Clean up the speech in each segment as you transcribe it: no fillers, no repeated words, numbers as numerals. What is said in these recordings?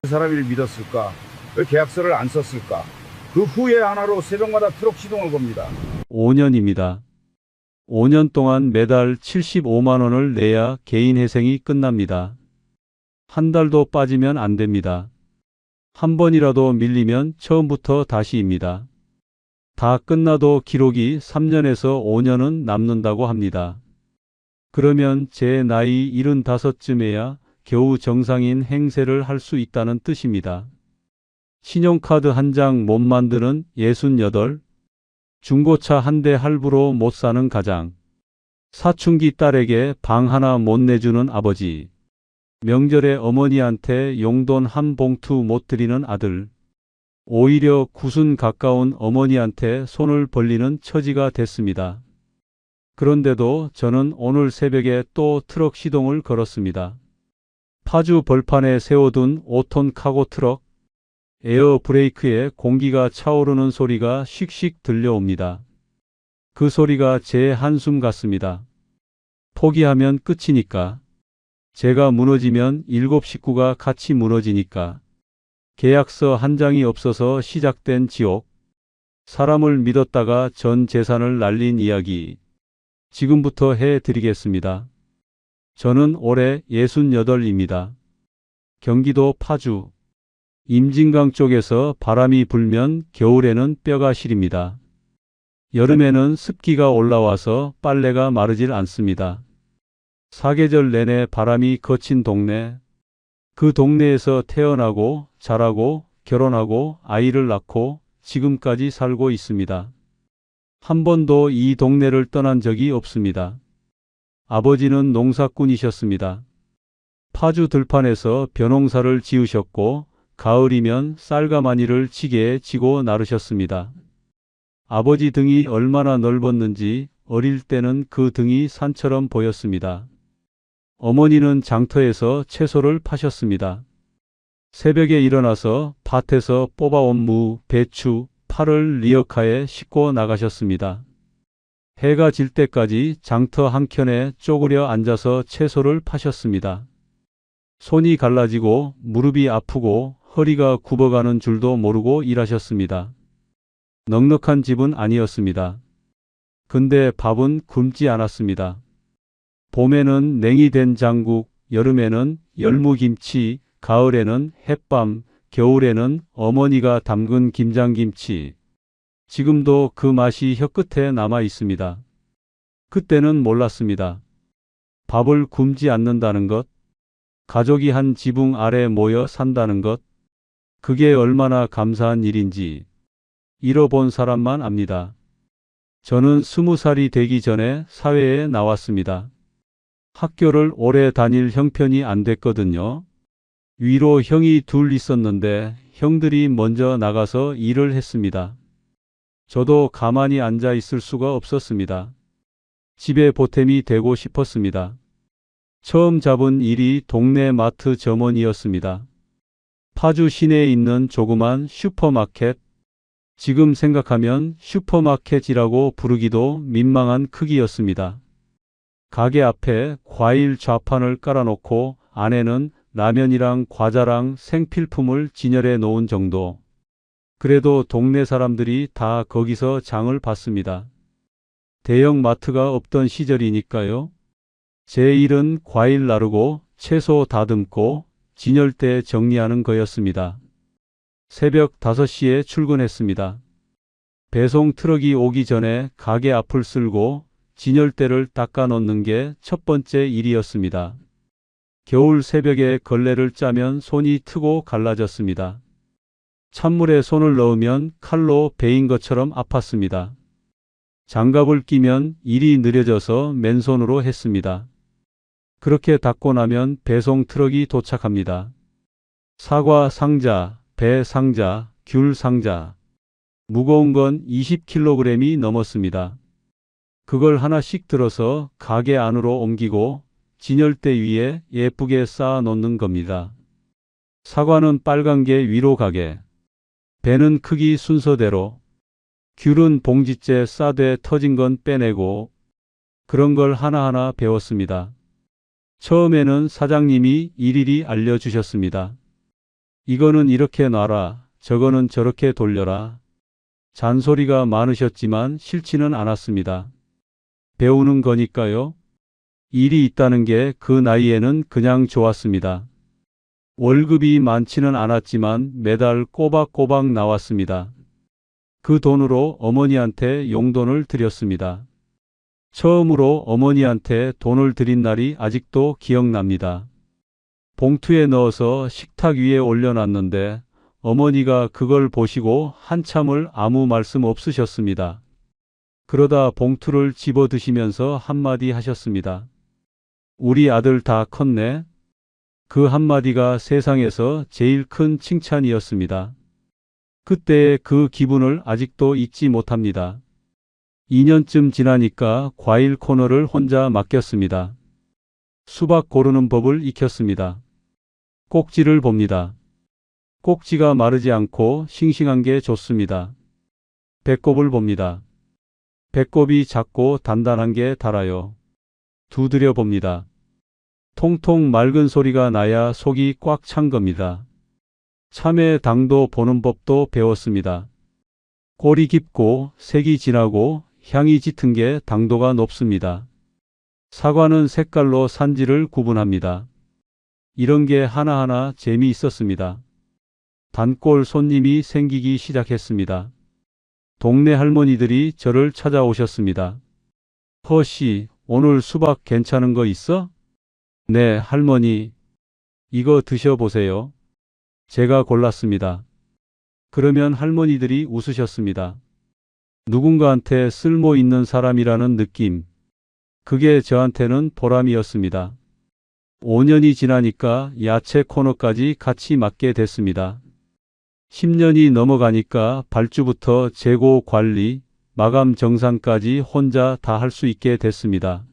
사람을 믿었을까? 왜 계약서를 안 썼을까? 그 후회 하나로 새벽마다 트럭 시동을 겁니다. 5년입니다. 5년 동안 매달 75만 원을 내야 개인 회생이 끝납니다. 한 달도 빠지면 안 됩니다. 한 번이라도 밀리면 처음부터 다시입니다. 다 끝나도 기록이 3년에서 5년은 남는다고 합니다. 그러면 제 나이 75쯤에야 겨우 정상인 행세를 할 수 있다는 뜻입니다. 신용카드 한 장 못 만드는 68, 중고차 한 대 할부로 못 사는 가장, 사춘기 딸에게 방 하나 못 내주는 아버지, 명절에 어머니한테 용돈 한 봉투 못 드리는 아들, 오히려 구순 가까운 어머니한테 손을 벌리는 처지가 됐습니다. 그런데도 저는 오늘 새벽에 또 트럭 시동을 걸었습니다. 파주 벌판에 세워둔 5톤 카고 트럭, 에어 브레이크에 공기가 차오르는 소리가 씩씩 들려옵니다. 그 소리가 제 한숨 같습니다. 포기하면 끝이니까. 제가 무너지면 7 식구가 같이 무너지니까. 계약서 한 장이 없어서 시작된 지옥. 사람을 믿었다가 전 재산을 날린 이야기. 지금부터 해드리겠습니다. 저는 올해 68입니다. 경기도 파주. 임진강 쪽에서 바람이 불면 겨울에는 뼈가 시립니다. 여름에는 습기가 올라와서 빨래가 마르질 않습니다. 사계절 내내 바람이 거친 동네. 그 동네에서 태어나고 자라고 결혼하고 아이를 낳고 지금까지 살고 있습니다. 한 번도 이 동네를 떠난 적이 없습니다. 아버지는 농사꾼이셨습니다. 파주 들판에서 벼농사를 지으셨고 가을이면 쌀가마니를 지게에 지고 나르셨습니다. 아버지 등이 얼마나 넓었는지 어릴 때는 그 등이 산처럼 보였습니다. 어머니는 장터에서 채소를 파셨습니다. 새벽에 일어나서 밭에서 뽑아온 무, 배추, 파를 리어카에 싣고 나가셨습니다. 해가 질 때까지 장터 한켠에 쪼그려 앉아서 채소를 파셨습니다. 손이 갈라지고 무릎이 아프고 허리가 굽어가는 줄도 모르고 일하셨습니다. 넉넉한 집은 아니었습니다. 근데 밥은 굶지 않았습니다. 봄에는 냉이된 장국, 여름에는 열무김치, 가을에는 햇밤, 겨울에는 어머니가 담근 김장김치. 지금도 그 맛이 혀끝에 남아 있습니다. 그때는 몰랐습니다. 밥을 굶지 않는다는 것, 가족이 한 지붕 아래 모여 산다는 것, 그게 얼마나 감사한 일인지 잃어본 사람만 압니다. 저는 20살이 되기 전에 사회에 나왔습니다. 학교를 오래 다닐 형편이 안 됐거든요. 위로 형이 둘 있었는데 형들이 먼저 나가서 일을 했습니다. 저도 가만히 앉아 있을 수가 없었습니다. 집에 보탬이 되고 싶었습니다. 처음 잡은 일이 동네 마트 점원이었습니다. 파주 시내에 있는 조그만 슈퍼마켓. 지금 생각하면 슈퍼마켓이라고 부르기도 민망한 크기였습니다. 가게 앞에 과일 좌판을 깔아놓고 안에는 라면이랑 과자랑 생필품을 진열해 놓은 정도. 그래도 동네 사람들이 다 거기서 장을 봤습니다. 대형 마트가 없던 시절이니까요. 제 일은 과일 나르고 채소 다듬고 진열대 정리하는 거였습니다. 새벽 5시에 출근했습니다. 배송 트럭이 오기 전에 가게 앞을 쓸고 진열대를 닦아 놓는 게 첫 번째 일이었습니다. 겨울 새벽에 걸레를 짜면 손이 트고 갈라졌습니다. 찬물에 손을 넣으면 칼로 베인 것처럼 아팠습니다. 장갑을 끼면 일이 느려져서 맨손으로 했습니다. 그렇게 닦고 나면 배송 트럭이 도착합니다. 사과 상자, 배 상자, 귤 상자. 무거운 건 20kg이 넘었습니다. 그걸 하나씩 들어서 가게 안으로 옮기고 진열대 위에 예쁘게 쌓아 놓는 겁니다. 사과는 빨간 게 위로 가게. 배는 크기 순서대로. 귤은 봉지째 싸되 터진 건 빼내고. 그런 걸 하나하나 배웠습니다. 처음에는 사장님이 일일이 알려주셨습니다. 이거는 이렇게 놔라. 저거는 저렇게 돌려라. 잔소리가 많으셨지만 싫지는 않았습니다. 배우는 거니까요. 일이 있다는 게 그 나이에는 그냥 좋았습니다. 월급이 많지는 않았지만 매달 꼬박꼬박 나왔습니다. 그 돈으로 어머니한테 용돈을 드렸습니다. 처음으로 어머니한테 돈을 드린 날이 아직도 기억납니다. 봉투에 넣어서 식탁 위에 올려놨는데 어머니가 그걸 보시고 한참을 아무 말씀 없으셨습니다. 그러다 봉투를 집어 드시면서 한마디 하셨습니다. 우리 아들 다 컸네. 그 한마디가 세상에서 제일 큰 칭찬이었습니다. 그때의 그 기분을 아직도 잊지 못합니다. 2년쯤 지나니까 과일 코너를 혼자 맡겼습니다. 수박 고르는 법을 익혔습니다. 꼭지를 봅니다. 꼭지가 마르지 않고 싱싱한 게 좋습니다. 배꼽을 봅니다. 배꼽이 작고 단단한 게 달아요. 두드려 봅니다. 통통 맑은 소리가 나야 속이 꽉 찬 겁니다. 참외 당도 보는 법도 배웠습니다. 골이 깊고 색이 진하고 향이 짙은 게 당도가 높습니다. 사과는 색깔로 산지를 구분합니다. 이런 게 하나하나 재미있었습니다. 단골 손님이 생기기 시작했습니다. 동네 할머니들이 저를 찾아오셨습니다. 허씨, 오늘 수박 괜찮은 거 있어? 네, 할머니. 이거 드셔보세요. 제가 골랐습니다. 그러면 할머니들이 웃으셨습니다. 누군가한테 쓸모 있는 사람이라는 느낌. 그게 저한테는 보람이었습니다. 5년이 지나니까 야채 코너까지 같이 맡게 됐습니다. 10년이 넘어가니까 발주부터 재고 관리, 마감 정산까지 혼자 다 할 수 있게 됐습니다.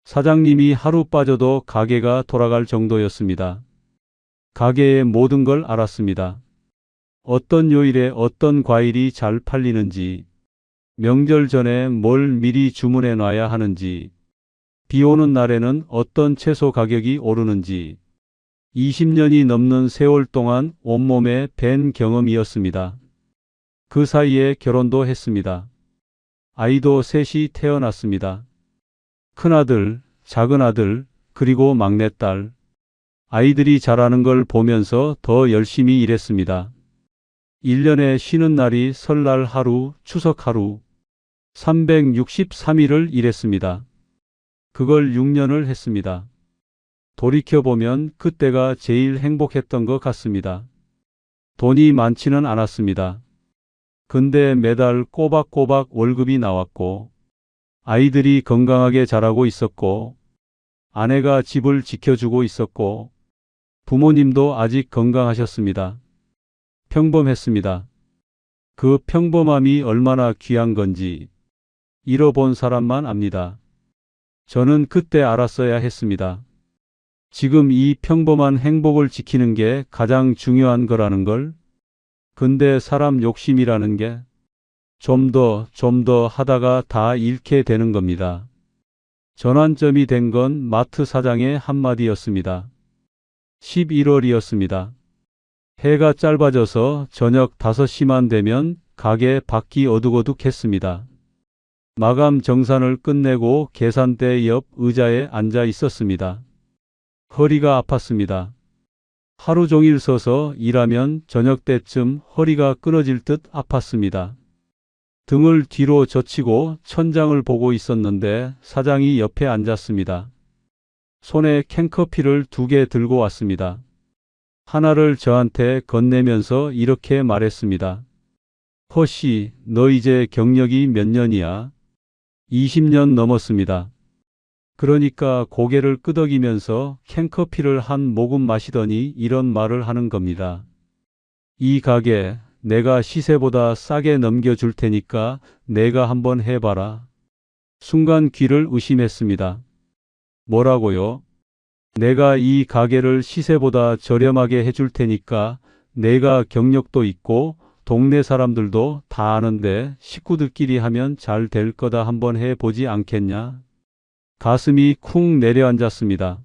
사장님이 하루 빠져도 가게가 돌아갈 정도였습니다. 가게의 모든 걸 알았습니다. 어떤 요일에 어떤 과일이 잘 팔리는지, 명절 전에 뭘 미리 주문해 놔야 하는지, 비 오는 날에는 어떤 채소 가격이 오르는지, 20년이 넘는 세월 동안 온몸에 밴 경험이었습니다. 그 사이에 결혼도 했습니다. 아이도 셋이 태어났습니다. 큰아들, 작은아들, 그리고 막내딸. 아이들이 자라는 걸 보면서 더 열심히 일했습니다. 1년에 쉬는 날이 설날 하루, 추석 하루, 363일을 일했습니다. 그걸 6년을 했습니다. 돌이켜보면 그때가 제일 행복했던 것 같습니다. 돈이 많지는 않았습니다. 근데 매달 꼬박꼬박 월급이 나왔고, 아이들이 건강하게 자라고 있었고, 아내가 집을 지켜주고 있었고, 부모님도 아직 건강하셨습니다. 평범했습니다. 그 평범함이 얼마나 귀한 건지 잃어본 사람만 압니다. 저는 그때 알았어야 했습니다. 지금 이 평범한 행복을 지키는 게 가장 중요한 거라는 걸. 근데 사람 욕심이라는 게 좀 더 하다가 다 잃게 되는 겁니다. 전환점이 된 건 마트 사장의 한마디였습니다. 11월이었습니다. 해가 짧아져서 저녁 5시만 되면 가게 밖이 어둑어둑했습니다. 마감 정산을 끝내고 계산대 옆 의자에 앉아 있었습니다. 허리가 아팠습니다. 하루 종일 서서 일하면 저녁 때쯤 허리가 끊어질 듯 아팠습니다. 등을 뒤로 젖히고 천장을 보고 있었는데 사장이 옆에 앉았습니다. 손에 캔커피를 2개 들고 왔습니다. 하나를 저한테 건네면서 이렇게 말했습니다. 허씨, 너 이제 경력이 몇 년이야? 20년 넘었습니다. 그러니까 고개를 끄덕이면서 캔커피를 한 모금 마시더니 이런 말을 하는 겁니다. 이 가게 내가 시세보다 싸게 넘겨줄 테니까 내가 한번 해봐라. 순간 귀를 의심했습니다. 뭐라고요? 내가 이 가게를 시세보다 저렴하게 해줄 테니까 내가 경력도 있고 동네 사람들도 다 아는데 식구들끼리 하면 잘 될 거다 한번 해보지 않겠냐? 가슴이 쿵 내려앉았습니다.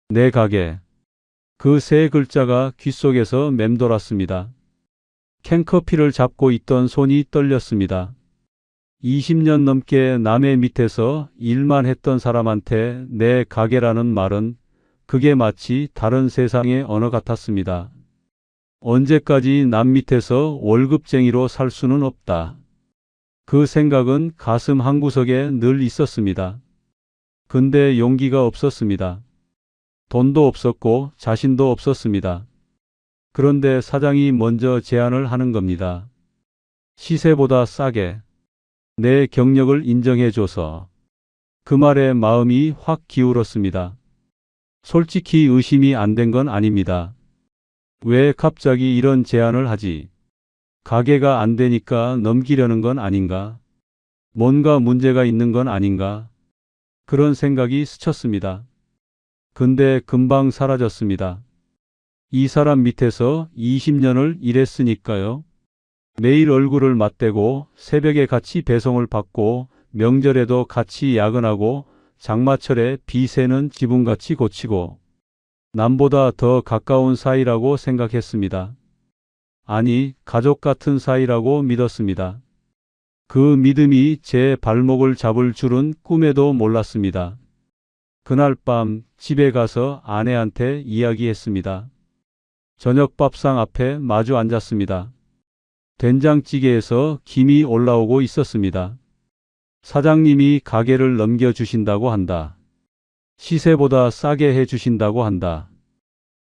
내 가게. 그 세 글자가 귓속에서 맴돌았습니다. 캔커피를 잡고 있던 손이 떨렸습니다. 20년 넘게 남의 밑에서 일만 했던 사람한테 내 가게라는 말은 그게 마치 다른 세상의 언어 같았습니다. 언제까지 남 밑에서 월급쟁이로 살 수는 없다. 그 생각은 가슴 한구석에 늘 있었습니다. 근데 용기가 없었습니다. 돈도 없었고 자신도 없었습니다. 그런데 사장이 먼저 제안을 하는 겁니다. 시세보다 싸게 내 경력을 인정해줘서. 그 말에 마음이 확 기울었습니다. 솔직히 의심이 안 된 건 아닙니다. 왜 갑자기 이런 제안을 하지? 가게가 안 되니까 넘기려는 건 아닌가? 뭔가 문제가 있는 건 아닌가? 그런 생각이 스쳤습니다. 근데 금방 사라졌습니다. 이 사람 밑에서 20년을 일했으니까요. 매일 얼굴을 맞대고 새벽에 같이 배송을 받고 명절에도 같이 야근하고 장마철에 비새는 지붕같이 고치고 남보다 더 가까운 사이라고 생각했습니다. 아니, 가족 같은 사이라고 믿었습니다. 그 믿음이 제 발목을 잡을 줄은 꿈에도 몰랐습니다. 그날 밤 집에 가서 아내한테 이야기했습니다. 저녁 밥상 앞에 마주 앉았습니다. 된장찌개에서 김이 올라오고 있었습니다. 사장님이 가게를 넘겨주신다고 한다. 시세보다 싸게 해주신다고 한다.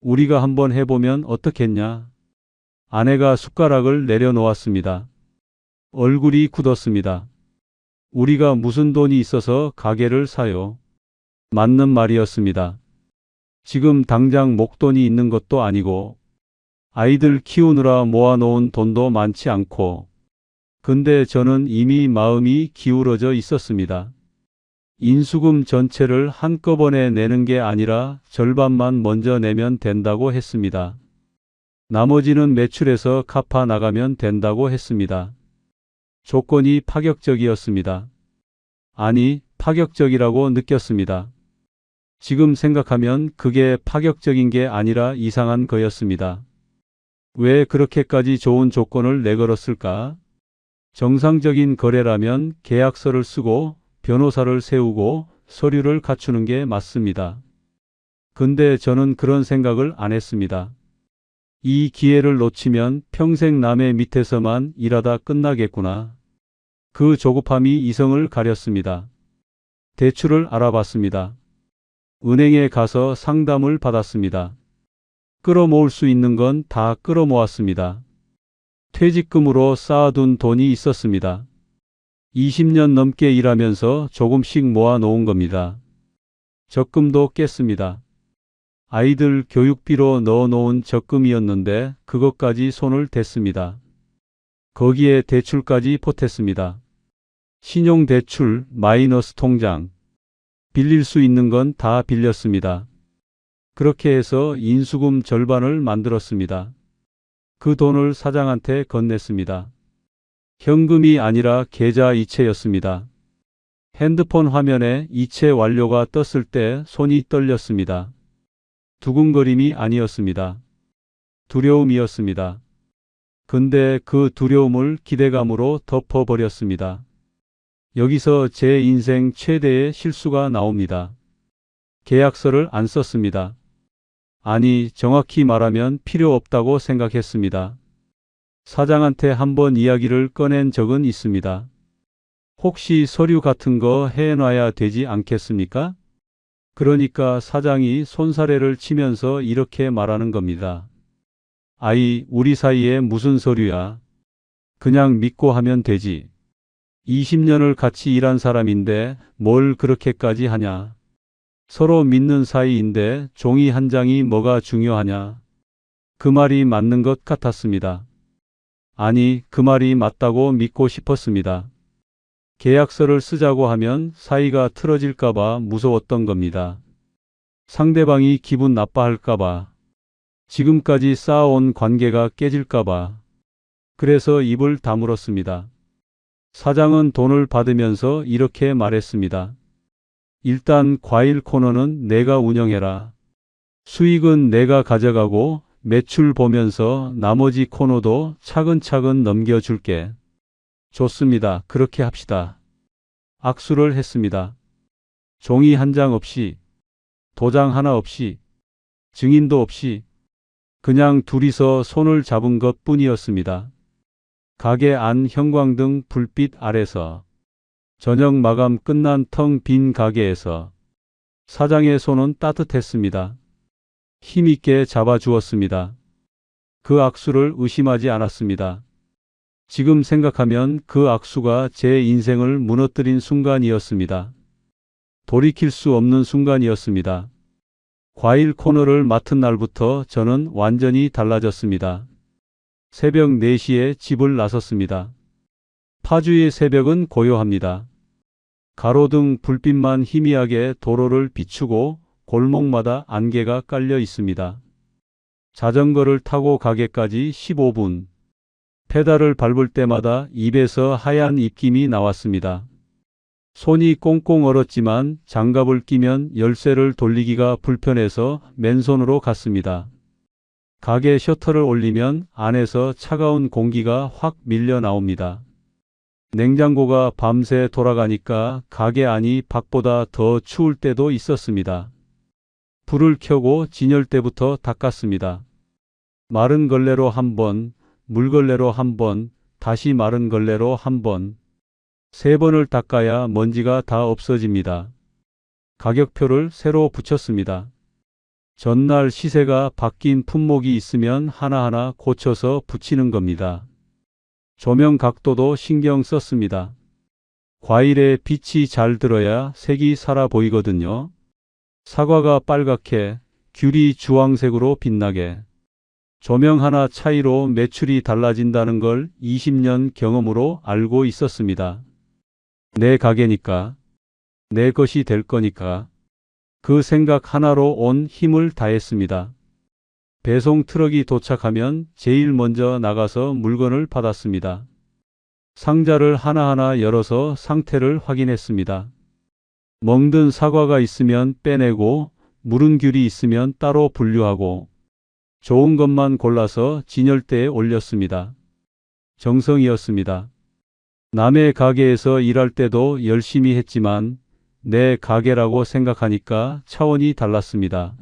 우리가 한번 해보면 어떻겠냐? 아내가 숟가락을 내려놓았습니다. 얼굴이 굳었습니다. 우리가 무슨 돈이 있어서 가게를 사요? 맞는 말이었습니다. 지금 당장 목돈이 있는 것도 아니고 아이들 키우느라 모아놓은 돈도 많지 않고 근데 저는 이미 마음이 기울어져 있었습니다. 인수금 전체를 한꺼번에 내는 게 아니라 절반만 먼저 내면 된다고 했습니다. 나머지는 매출에서 갚아 나가면 된다고 했습니다. 조건이 파격적이었습니다. 아니, 파격적이라고 느꼈습니다. 지금 생각하면 그게 파격적인 게 아니라 이상한 거였습니다. 왜 그렇게까지 좋은 조건을 내걸었을까? 정상적인 거래라면 계약서를 쓰고 변호사를 세우고 서류를 갖추는 게 맞습니다. 근데 저는 그런 생각을 안 했습니다. 이 기회를 놓치면 평생 남의 밑에서만 일하다 끝나겠구나. 그 조급함이 이성을 가렸습니다. 대출을 알아봤습니다. 은행에 가서 상담을 받았습니다. 끌어모을 수 있는 건 다 끌어모았습니다. 퇴직금으로 쌓아둔 돈이 있었습니다. 20년 넘게 일하면서 조금씩 모아놓은 겁니다. 적금도 깼습니다. 아이들 교육비로 넣어놓은 적금이었는데 그것까지 손을 댔습니다. 거기에 대출까지 보탰습니다. 신용대출, 마이너스 통장, 빌릴 수 있는 건 다 빌렸습니다. 그렇게 해서 인수금 절반을 만들었습니다. 그 돈을 사장한테 건넸습니다. 현금이 아니라 계좌 이체였습니다. 핸드폰 화면에 이체 완료가 떴을 때 손이 떨렸습니다. 두근거림이 아니었습니다. 두려움이었습니다. 근데 그 두려움을 기대감으로 덮어버렸습니다. 여기서 제 인생 최대의 실수가 나옵니다. 계약서를 안 썼습니다. 아니, 정확히 말하면 필요 없다고 생각했습니다. 사장한테 한번 이야기를 꺼낸 적은 있습니다. 혹시 서류 같은 거 해놔야 되지 않겠습니까? 그러니까 사장이 손사래를 치면서 이렇게 말하는 겁니다. 아이, 우리 사이에 무슨 서류야? 그냥 믿고 하면 되지. 20년을 같이 일한 사람인데 뭘 그렇게까지 하냐? 서로 믿는 사이인데 종이 한 장이 뭐가 중요하냐? 그 말이 맞는 것 같았습니다. 아니, 그 말이 맞다고 믿고 싶었습니다. 계약서를 쓰자고 하면 사이가 틀어질까봐 무서웠던 겁니다. 상대방이 기분 나빠할까봐. 지금까지 쌓아온 관계가 깨질까봐. 그래서 입을 다물었습니다. 사장은 돈을 받으면서 이렇게 말했습니다. 일단 과일 코너는 내가 운영해라. 수익은 내가 가져가고 매출 보면서 나머지 코너도 차근차근 넘겨줄게. 좋습니다. 그렇게 합시다. 악수를 했습니다. 종이 한 장 없이, 도장 하나 없이, 증인도 없이 그냥 둘이서 손을 잡은 것 뿐이었습니다. 가게 안 형광등 불빛 아래서, 저녁 마감 끝난 텅 빈 가게에서 사장의 손은 따뜻했습니다. 힘있게 잡아주었습니다. 그 악수를 의심하지 않았습니다. 지금 생각하면 그 악수가 제 인생을 무너뜨린 순간이었습니다. 돌이킬 수 없는 순간이었습니다. 과일 코너를 맡은 날부터 저는 완전히 달라졌습니다. 새벽 4시에 집을 나섰습니다. 파주의 새벽은 고요합니다. 가로등 불빛만 희미하게 도로를 비추고 골목마다 안개가 깔려 있습니다. 자전거를 타고 가게까지 15분. 페달을 밟을 때마다 입에서 하얀 입김이 나왔습니다. 손이 꽁꽁 얼었지만 장갑을 끼면 열쇠를 돌리기가 불편해서 맨손으로 갔습니다. 가게 셔터를 올리면 안에서 차가운 공기가 확 밀려 나옵니다. 냉장고가 밤새 돌아가니까 가게 안이 밖보다 더 추울 때도 있었습니다. 불을 켜고 진열대부터 닦았습니다. 마른 걸레로 한 번, 물걸레로 한 번, 다시 마른 걸레로 한 번. 3번을 닦아야 먼지가 다 없어집니다. 가격표를 새로 붙였습니다. 전날 시세가 바뀐 품목이 있으면 하나하나 고쳐서 붙이는 겁니다. 조명 각도도 신경 썼습니다. 과일에 빛이 잘 들어야 색이 살아 보이거든요. 사과가 빨갛게, 귤이 주황색으로 빛나게. 조명 하나 차이로 매출이 달라진다는 걸 20년 경험으로 알고 있었습니다. 내 가게니까, 내 것이 될 거니까. 그 생각 하나로 온 힘을 다했습니다. 배송 트럭이 도착하면 제일 먼저 나가서 물건을 받았습니다. 상자를 하나하나 열어서 상태를 확인했습니다. 멍든 사과가 있으면 빼내고 무른 귤이 있으면 따로 분류하고 좋은 것만 골라서 진열대에 올렸습니다. 정성이었습니다. 남의 가게에서 일할 때도 열심히 했지만 내 가게라고 생각하니까 차원이 달랐습니다.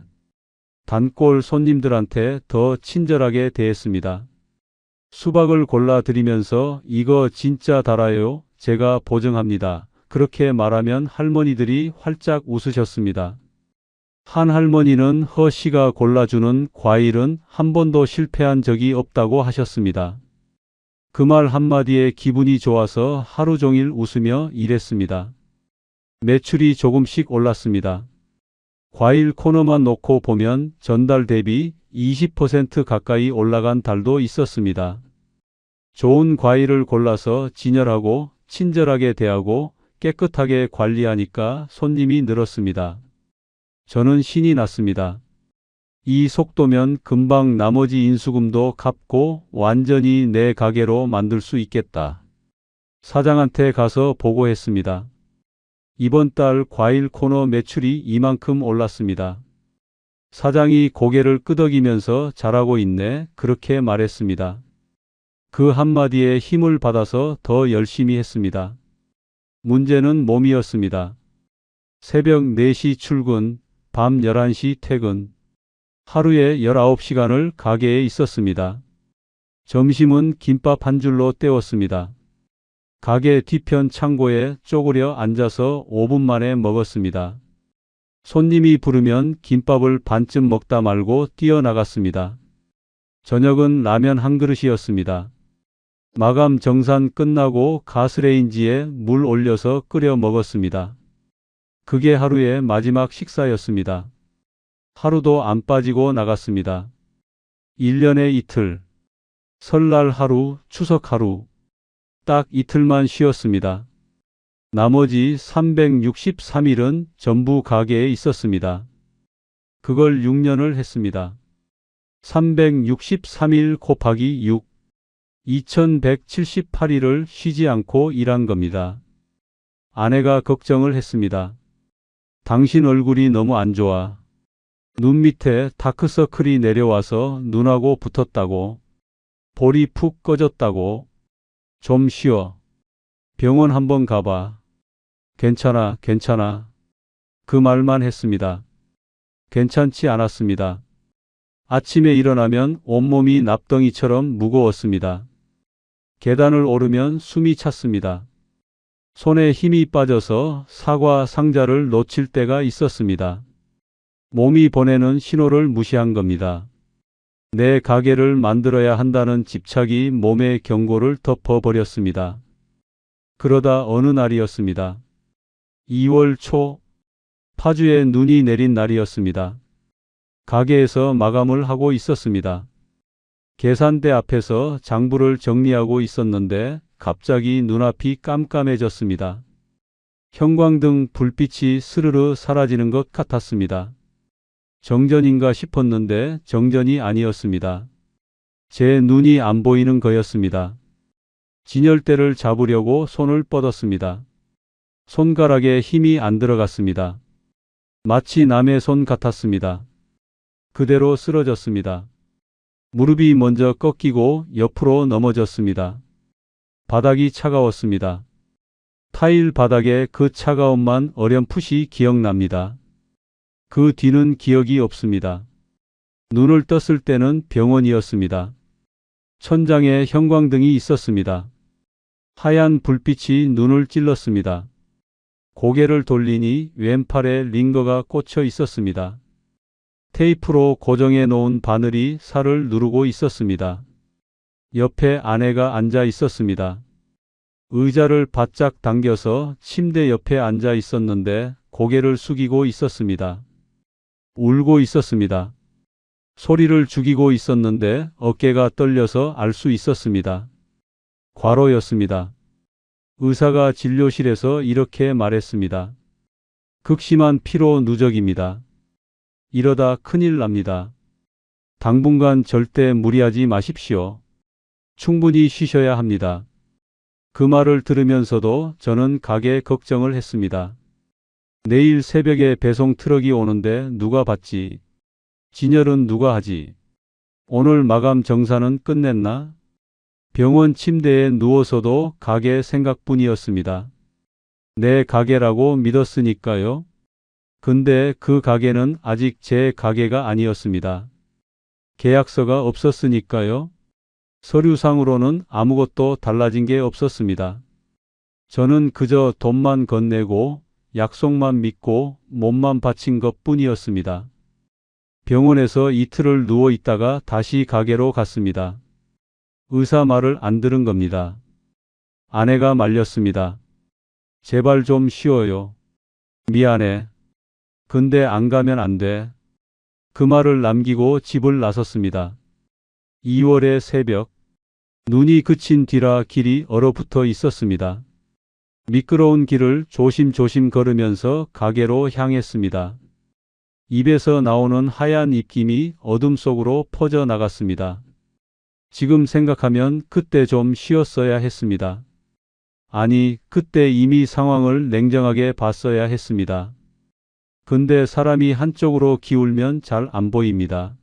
단골 손님들한테 더 친절하게 대했습니다. 수박을 골라드리면서 이거 진짜 달아요. 제가 보증합니다. 그렇게 말하면 할머니들이 활짝 웃으셨습니다. 한 할머니는 허 씨가 골라주는 과일은 한 번도 실패한 적이 없다고 하셨습니다. 그 말 한마디에 기분이 좋아서 하루 종일 웃으며 일했습니다. 매출이 조금씩 올랐습니다. 과일 코너만 놓고 보면 전달 대비 20% 가까이 올라간 달도 있었습니다. 좋은 과일을 골라서 진열하고 친절하게 대하고 깨끗하게 관리하니까 손님이 늘었습니다. 저는 신이 났습니다. 이 속도면 금방 나머지 인수금도 갚고 완전히 내 가게로 만들 수 있겠다. 사장한테 가서 보고했습니다. 이번 달 과일 코너 매출이 이만큼 올랐습니다. 사장이 고개를 끄덕이면서 잘하고 있네. 그렇게 말했습니다. 그 한마디에 힘을 받아서 더 열심히 했습니다. 문제는 몸이었습니다. 새벽 4시 출근, 밤 11시 퇴근. 하루에 19시간을 가게에 있었습니다. 점심은 김밥 한 줄로 때웠습니다. 가게 뒤편 창고에 쪼그려 앉아서 5분 만에 먹었습니다. 손님이 부르면 김밥을 반쯤 먹다 말고 뛰어나갔습니다. 저녁은 라면 한 그릇이었습니다. 마감 정산 끝나고 가스레인지에 물 올려서 끓여 먹었습니다. 그게 하루의 마지막 식사였습니다. 하루도 안 빠지고 나갔습니다. 1년에 이틀, 설날 하루, 추석 하루, 딱 이틀만 쉬었습니다. 나머지 363일은 전부 가게에 있었습니다. 그걸 6년을 했습니다. 363일 곱하기 6, 2178일을 쉬지 않고 일한 겁니다. 아내가 걱정을 했습니다. 당신 얼굴이 너무 안 좋아. 눈 밑에 다크서클이 내려와서 눈하고 붙었다고. 볼이 푹 꺼졌다고. 좀 쉬어. 병원 한번 가봐. 괜찮아, 괜찮아. 그 말만 했습니다. 괜찮지 않았습니다. 아침에 일어나면 온몸이 납덩이처럼 무거웠습니다. 계단을 오르면 숨이 찼습니다. 손에 힘이 빠져서 사과 상자를 놓칠 때가 있었습니다. 몸이 보내는 신호를 무시한 겁니다. 내 가게를 만들어야 한다는 집착이 몸의 경고를 덮어버렸습니다. 그러다 어느 날이었습니다. 2월 초, 파주에 눈이 내린 날이었습니다. 가게에서 마감을 하고 있었습니다. 계산대 앞에서 장부를 정리하고 있었는데 갑자기 눈앞이 깜깜해졌습니다. 형광등 불빛이 스르르 사라지는 것 같았습니다. 정전인가 싶었는데 정전이 아니었습니다. 제 눈이 안 보이는 거였습니다. 진열대를 잡으려고 손을 뻗었습니다. 손가락에 힘이 안 들어갔습니다. 마치 남의 손 같았습니다. 그대로 쓰러졌습니다. 무릎이 먼저 꺾이고 옆으로 넘어졌습니다. 바닥이 차가웠습니다. 타일 바닥에 그 차가움만 어렴풋이 기억납니다. 그 뒤는 기억이 없습니다. 눈을 떴을 때는 병원이었습니다. 천장에 형광등이 있었습니다. 하얀 불빛이 눈을 찔렀습니다. 고개를 돌리니 왼팔에 링거가 꽂혀 있었습니다. 테이프로 고정해 놓은 바늘이 살을 누르고 있었습니다. 옆에 아내가 앉아 있었습니다. 의자를 바짝 당겨서 침대 옆에 앉아 있었는데 고개를 숙이고 있었습니다. 울고 있었습니다. 소리를 죽이고 있었는데 어깨가 떨려서 알 수 있었습니다. 과로였습니다. 의사가 진료실에서 이렇게 말했습니다. 극심한 피로 누적입니다. 이러다 큰일 납니다. 당분간 절대 무리하지 마십시오. 충분히 쉬셔야 합니다. 그 말을 들으면서도 저는 가게 걱정을 했습니다. 내일 새벽에 배송 트럭이 오는데 누가 받지? 진열은 누가 하지? 오늘 마감 정산은 끝냈나? 병원 침대에 누워서도 가게 생각뿐이었습니다. 내 가게라고 믿었으니까요. 근데 그 가게는 아직 제 가게가 아니었습니다. 계약서가 없었으니까요. 서류상으로는 아무것도 달라진 게 없었습니다. 저는 그저 돈만 건네고 약속만 믿고 몸만 바친 것뿐이었습니다. 병원에서 이틀을 누워 있다가 다시 가게로 갔습니다. 의사 말을 안 들은 겁니다. 아내가 말렸습니다. 제발 좀 쉬어요. 미안해. 근데 안 가면 안 돼. 그 말을 남기고 집을 나섰습니다. 2월의 새벽. 눈이 그친 뒤라 길이 얼어붙어 있었습니다. 미끄러운 길을 조심조심 걸으면서 가게로 향했습니다. 입에서 나오는 하얀 입김이 어둠 속으로 퍼져 나갔습니다. 지금 생각하면 그때 좀 쉬었어야 했습니다. 아니, 그때 이미 상황을 냉정하게 봤어야 했습니다. 근데 사람이 한쪽으로 기울면 잘 안 보입니다.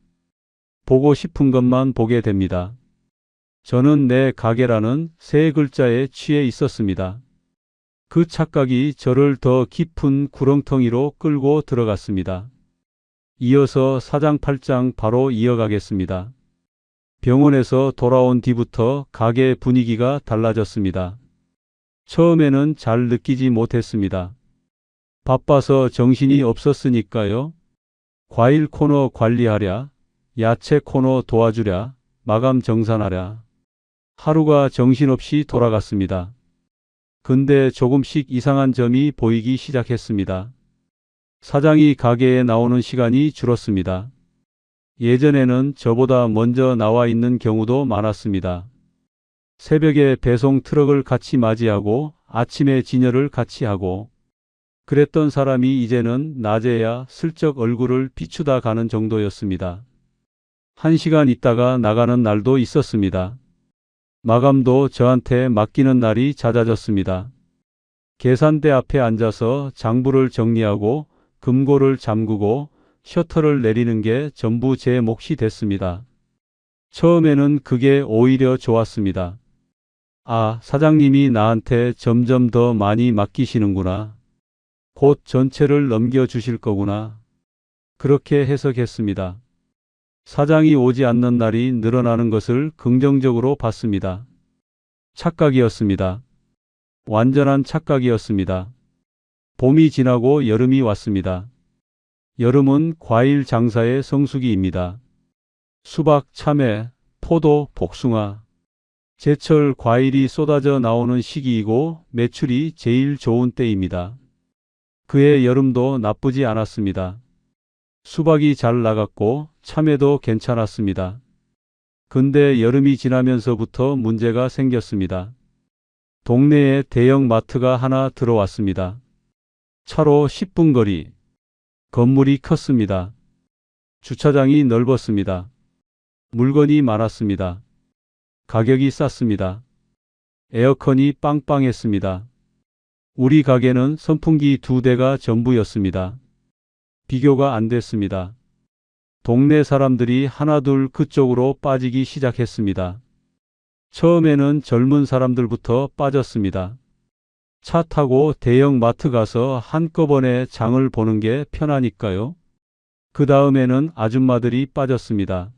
보고 싶은 것만 보게 됩니다. 저는 내 가게라는 세 글자에 취해 있었습니다. 그 착각이 저를 더 깊은 구렁텅이로 끌고 들어갔습니다. 이어서 사장 8장 바로 이어가겠습니다. 병원에서 돌아온 뒤부터 가게 분위기가 달라졌습니다. 처음에는 잘 느끼지 못했습니다. 바빠서 정신이 없었으니까요. 과일 코너 관리하랴, 야채 코너 도와주랴, 마감 정산하랴. 하루가 정신없이 돌아갔습니다. 근데 조금씩 이상한 점이 보이기 시작했습니다. 사장이 가게에 나오는 시간이 줄었습니다. 예전에는 저보다 먼저 나와 있는 경우도 많았습니다. 새벽에 배송 트럭을 같이 맞이하고 아침에 진열을 같이 하고 그랬던 사람이 이제는 낮에야 슬쩍 얼굴을 비추다 가는 정도였습니다. 1시간 있다가 나가는 날도 있었습니다. 마감도 저한테 맡기는 날이 잦아졌습니다. 계산대 앞에 앉아서 장부를 정리하고 금고를 잠그고 셔터를 내리는 게 전부 제 몫이 됐습니다. 처음에는 그게 오히려 좋았습니다. 아, 사장님이 나한테 점점 더 많이 맡기시는구나. 곧 전체를 넘겨주실 거구나. 그렇게 해석했습니다. 사장이 오지 않는 날이 늘어나는 것을 긍정적으로 봤습니다. 착각이었습니다. 완전한 착각이었습니다. 봄이 지나고 여름이 왔습니다. 여름은 과일 장사의 성수기입니다. 수박, 참외, 포도, 복숭아. 제철 과일이 쏟아져 나오는 시기이고 매출이 제일 좋은 때입니다. 그해 여름도 나쁘지 않았습니다. 수박이 잘 나갔고 참외도 괜찮았습니다. 근데 여름이 지나면서부터 문제가 생겼습니다. 동네에 대형 마트가 하나 들어왔습니다. 차로 10분 거리. 건물이 컸습니다. 주차장이 넓었습니다. 물건이 많았습니다. 가격이 쌌습니다. 에어컨이 빵빵했습니다. 우리 가게는 선풍기 2대가 전부였습니다. 비교가 안 됐습니다. 동네 사람들이 하나둘 그쪽으로 빠지기 시작했습니다. 처음에는 젊은 사람들부터 빠졌습니다. 차 타고 대형 마트 가서 한꺼번에 장을 보는 게 편하니까요. 그 다음에는 아줌마들이 빠졌습니다.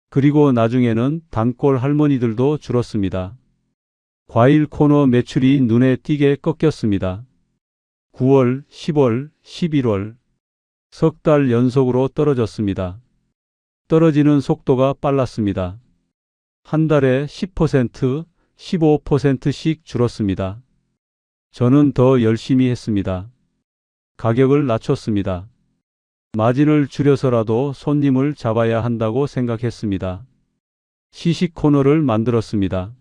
그리고 나중에는 단골 할머니들도 줄었습니다. 과일 코너 매출이 눈에 띄게 꺾였습니다. 9월, 10월, 11월. 석 달 연속으로 떨어졌습니다. 떨어지는 속도가 빨랐습니다. 한 달에 10%, 15%씩 줄었습니다. 저는 더 열심히 했습니다. 가격을 낮췄습니다. 마진을 줄여서라도 손님을 잡아야 한다고 생각했습니다. 시식 코너를 만들었습니다.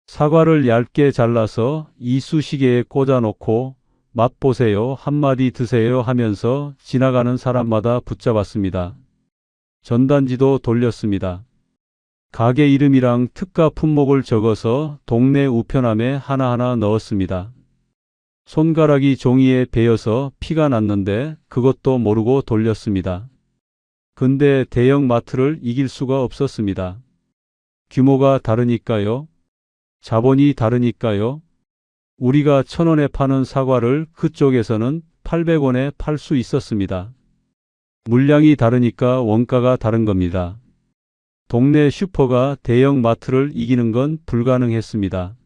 사과를 얇게 잘라서 이쑤시개에 꽂아놓고 맛보세요, 한마디 드세요 하면서 지나가는 사람마다 붙잡았습니다. 전단지도 돌렸습니다. 가게 이름이랑 특가 품목을 적어서 동네 우편함에 하나하나 넣었습니다. 손가락이 종이에 베어서 피가 났는데 그것도 모르고 돌렸습니다. 근데 대형 마트를 이길 수가 없었습니다. 규모가 다르니까요. 자본이 다르니까요. 우리가 1,000원에 파는 사과를 그쪽에서는 800원에 팔 수 있었습니다. 물량이 다르니까 원가가 다른 겁니다. 동네 슈퍼가 대형 마트를 이기는 건 불가능했습니다.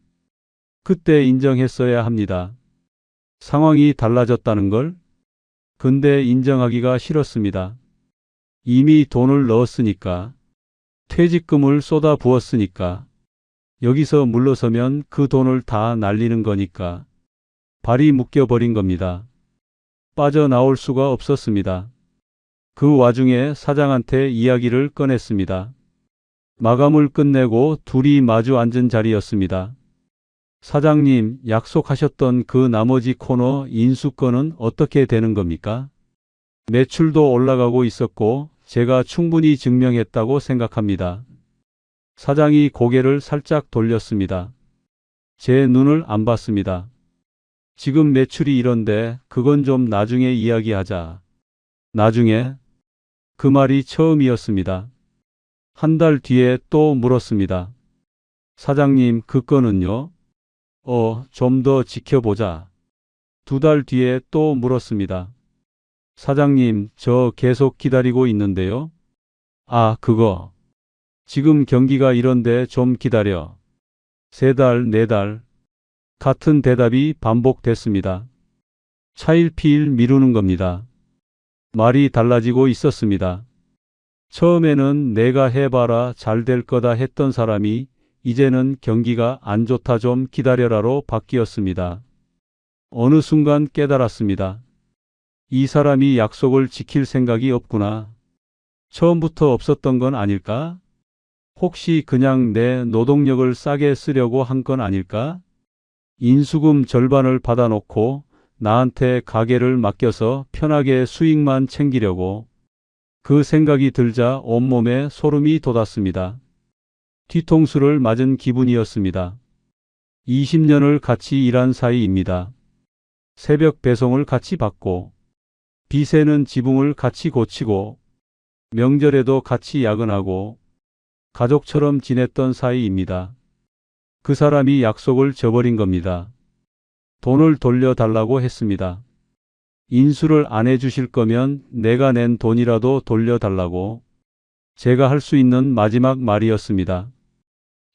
그때 인정했어야 합니다. 상황이 달라졌다는 걸. 근데 인정하기가 싫었습니다. 이미 돈을 넣었으니까. 퇴직금을 쏟아 부었으니까. 여기서 물러서면 그 돈을 다 날리는 거니까. 발이 묶여버린 겁니다. 빠져나올 수가 없었습니다. 그 와중에 사장한테 이야기를 꺼냈습니다. 마감을 끝내고 둘이 마주 앉은 자리였습니다. 사장님, 약속하셨던 그 나머지 코너 인수권은 어떻게 되는 겁니까? 매출도 올라가고 있었고 제가 충분히 증명했다고 생각합니다. 사장이 고개를 살짝 돌렸습니다. 제 눈을 안 봤습니다. 지금 매출이 이런데 그건 좀 나중에 이야기하자. 나중에? 그 말이 처음이었습니다. 한 달 뒤에 또 물었습니다. 사장님, 그 건은요? 좀 더 지켜보자. 2달 뒤에 또 물었습니다. 사장님, 저 계속 기다리고 있는데요. 아, 그거. 지금 경기가 이런데 좀 기다려. 3달, 4달. 같은 대답이 반복됐습니다. 차일피일 미루는 겁니다. 말이 달라지고 있었습니다. 처음에는 내가 해봐라 잘 될 거다 했던 사람이 이제는 경기가 안 좋다 좀 기다려라로 바뀌었습니다. 어느 순간 깨달았습니다. 이 사람이 약속을 지킬 생각이 없구나. 처음부터 없었던 건 아닐까? 혹시 그냥 내 노동력을 싸게 쓰려고 한 건 아닐까? 인수금 절반을 받아놓고 나한테 가게를 맡겨서 편하게 수익만 챙기려고. 그 생각이 들자 온몸에 소름이 돋았습니다. 뒤통수를 맞은 기분이었습니다. 20년을 같이 일한 사이입니다. 새벽 배송을 같이 받고 빚에는 지붕을 같이 고치고 명절에도 같이 야근하고 가족처럼 지냈던 사이입니다. 그 사람이 약속을 저버린 겁니다. 돈을 돌려달라고 했습니다. 인수를 안 해주실 거면 내가 낸 돈이라도 돌려달라고 제가 할 수 있는 마지막 말이었습니다.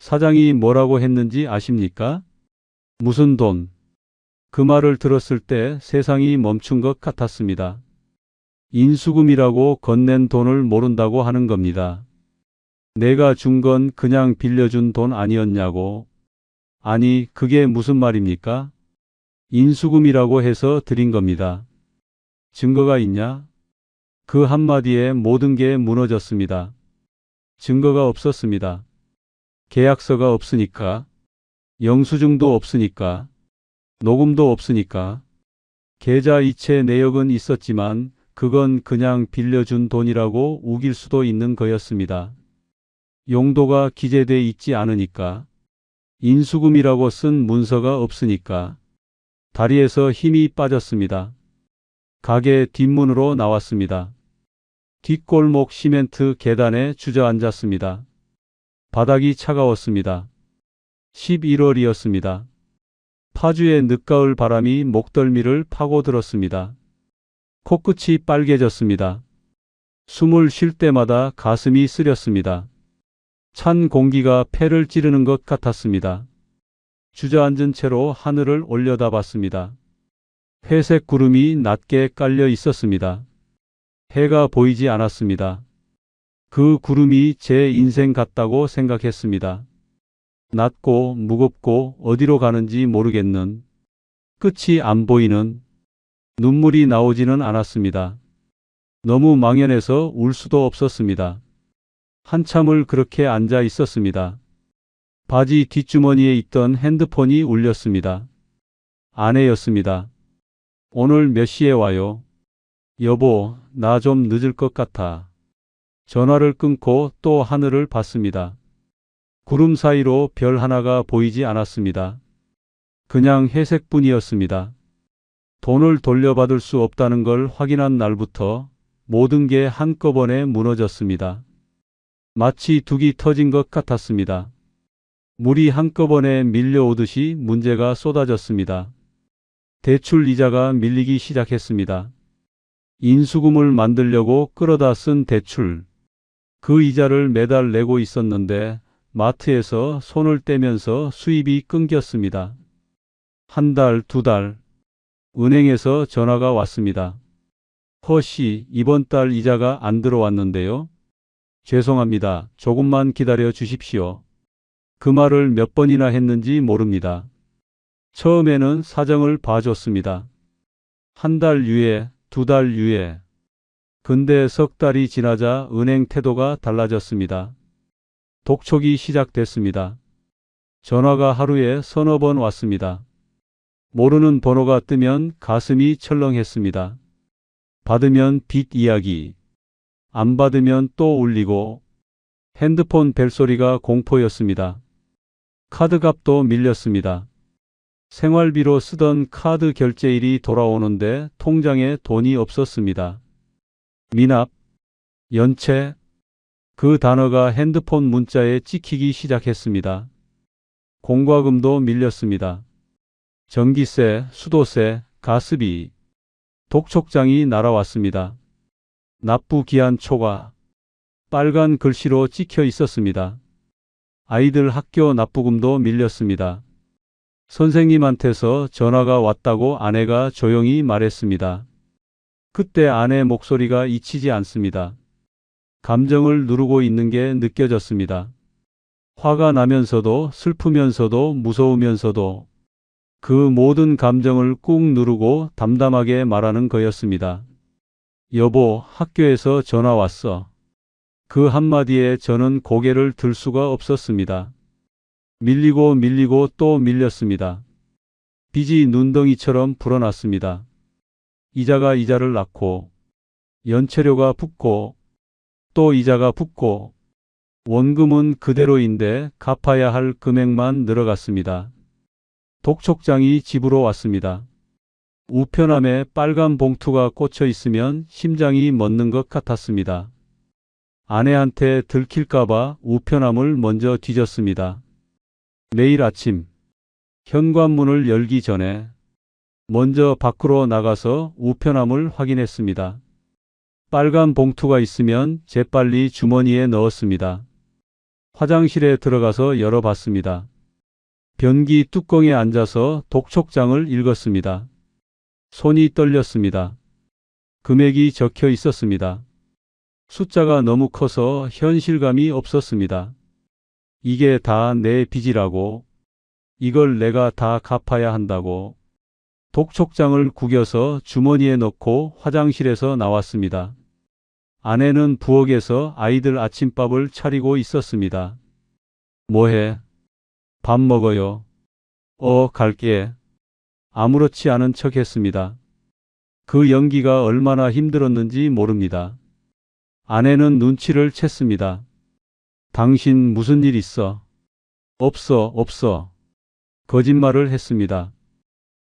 사장이 뭐라고 했는지 아십니까? 무슨 돈? 그 말을 들었을 때 세상이 멈춘 것 같았습니다. 인수금이라고 건넨 돈을 모른다고 하는 겁니다. 내가 준 건 그냥 빌려준 돈 아니었냐고. 아니, 그게 무슨 말입니까? 인수금이라고 해서 드린 겁니다. 증거가 있냐? 그 한마디에 모든 게 무너졌습니다. 증거가 없었습니다. 계약서가 없으니까, 영수증도 없으니까, 녹음도 없으니까, 계좌이체 내역은 있었지만 그건 그냥 빌려준 돈이라고 우길 수도 있는 거였습니다. 용도가 기재돼 있지 않으니까, 인수금이라고 쓴 문서가 없으니까 다리에서 힘이 빠졌습니다. 가게 뒷문으로 나왔습니다. 뒷골목 시멘트 계단에 주저앉았습니다. 바닥이 차가웠습니다. 11월이었습니다. 파주의 늦가을 바람이 목덜미를 파고들었습니다. 코끝이 빨개졌습니다. 숨을 쉴 때마다 가슴이 쓰렸습니다. 찬 공기가 폐를 찌르는 것 같았습니다. 주저앉은 채로 하늘을 올려다봤습니다. 회색 구름이 낮게 깔려 있었습니다. 해가 보이지 않았습니다. 그 구름이 제 인생 같다고 생각했습니다. 낮고 무겁고 어디로 가는지 모르겠는, 끝이 안 보이는, 눈물이 나오지는 않았습니다. 너무 망연해서 울 수도 없었습니다. 한참을 그렇게 앉아 있었습니다. 바지 뒷주머니에 있던 핸드폰이 울렸습니다. 아내였습니다. 오늘 몇 시에 와요? 여보, 나 좀 늦을 것 같아. 전화를 끊고 또 하늘을 봤습니다. 구름 사이로 별 하나가 보이지 않았습니다. 그냥 회색뿐이었습니다. 돈을 돌려받을 수 없다는 걸 확인한 날부터 모든 게 한꺼번에 무너졌습니다. 마치 둑이 터진 것 같았습니다. 물이 한꺼번에 밀려오듯이 문제가 쏟아졌습니다. 대출 이자가 밀리기 시작했습니다. 인수금을 만들려고 끌어다 쓴 대출. 그 이자를 매달 내고 있었는데 마트에서 손을 떼면서 수입이 끊겼습니다. 한 달, 두 달. 은행에서 전화가 왔습니다. 허씨, 이번 달 이자가 안 들어왔는데요. 죄송합니다. 조금만 기다려 주십시오. 그 말을 몇 번이나 했는지 모릅니다. 처음에는 사정을 봐줬습니다. 한 달 유예, 두 달 유예. 근데 석 달이 지나자 은행 태도가 달라졌습니다. 독촉이 시작됐습니다. 전화가 하루에 서너 번 왔습니다. 모르는 번호가 뜨면 가슴이 철렁했습니다. 받으면 빚 이야기, 안 받으면 또 울리고, 핸드폰 벨소리가 공포였습니다. 카드값도 밀렸습니다. 생활비로 쓰던 카드 결제일이 돌아오는데 통장에 돈이 없었습니다. 미납, 연체, 그 단어가 핸드폰 문자에 찍히기 시작했습니다. 공과금도 밀렸습니다. 전기세, 수도세, 가스비, 독촉장이 날아왔습니다. 납부 기한 초과, 빨간 글씨로 찍혀 있었습니다. 아이들 학교 납부금도 밀렸습니다. 선생님한테서 전화가 왔다고 아내가 조용히 말했습니다. 그때 아내 목소리가 잊히지 않습니다. 감정을 누르고 있는 게 느껴졌습니다. 화가 나면서도 슬프면서도 무서우면서도 그 모든 감정을 꾹 누르고 담담하게 말하는 거였습니다. 여보, 학교에서 전화 왔어. 그 한마디에 저는 고개를 들 수가 없었습니다. 밀리고 밀리고 또 밀렸습니다. 빚이 눈덩이처럼 불어났습니다. 이자가 이자를 낳고, 연체료가 붙고, 또 이자가 붙고, 원금은 그대로인데 갚아야 할 금액만 늘어갔습니다. 독촉장이 집으로 왔습니다. 우편함에 빨간 봉투가 꽂혀 있으면 심장이 멎는 것 같았습니다. 아내한테 들킬까봐 우편함을 먼저 뒤졌습니다. 매일 아침 현관문을 열기 전에 먼저 밖으로 나가서 우편함을 확인했습니다. 빨간 봉투가 있으면 재빨리 주머니에 넣었습니다. 화장실에 들어가서 열어봤습니다. 변기 뚜껑에 앉아서 독촉장을 읽었습니다. 손이 떨렸습니다. 금액이 적혀 있었습니다. 숫자가 너무 커서 현실감이 없었습니다. 이게 다 내 빚이라고, 이걸 내가 다 갚아야 한다고. 독촉장을 구겨서 주머니에 넣고 화장실에서 나왔습니다. 아내는 부엌에서 아이들 아침밥을 차리고 있었습니다. 뭐해? 밥 먹어요. 갈게. 아무렇지 않은 척 했습니다. 그 연기가 얼마나 힘들었는지 모릅니다. 아내는 눈치를 챘습니다. 당신 무슨 일 있어? 없어. 거짓말을 했습니다.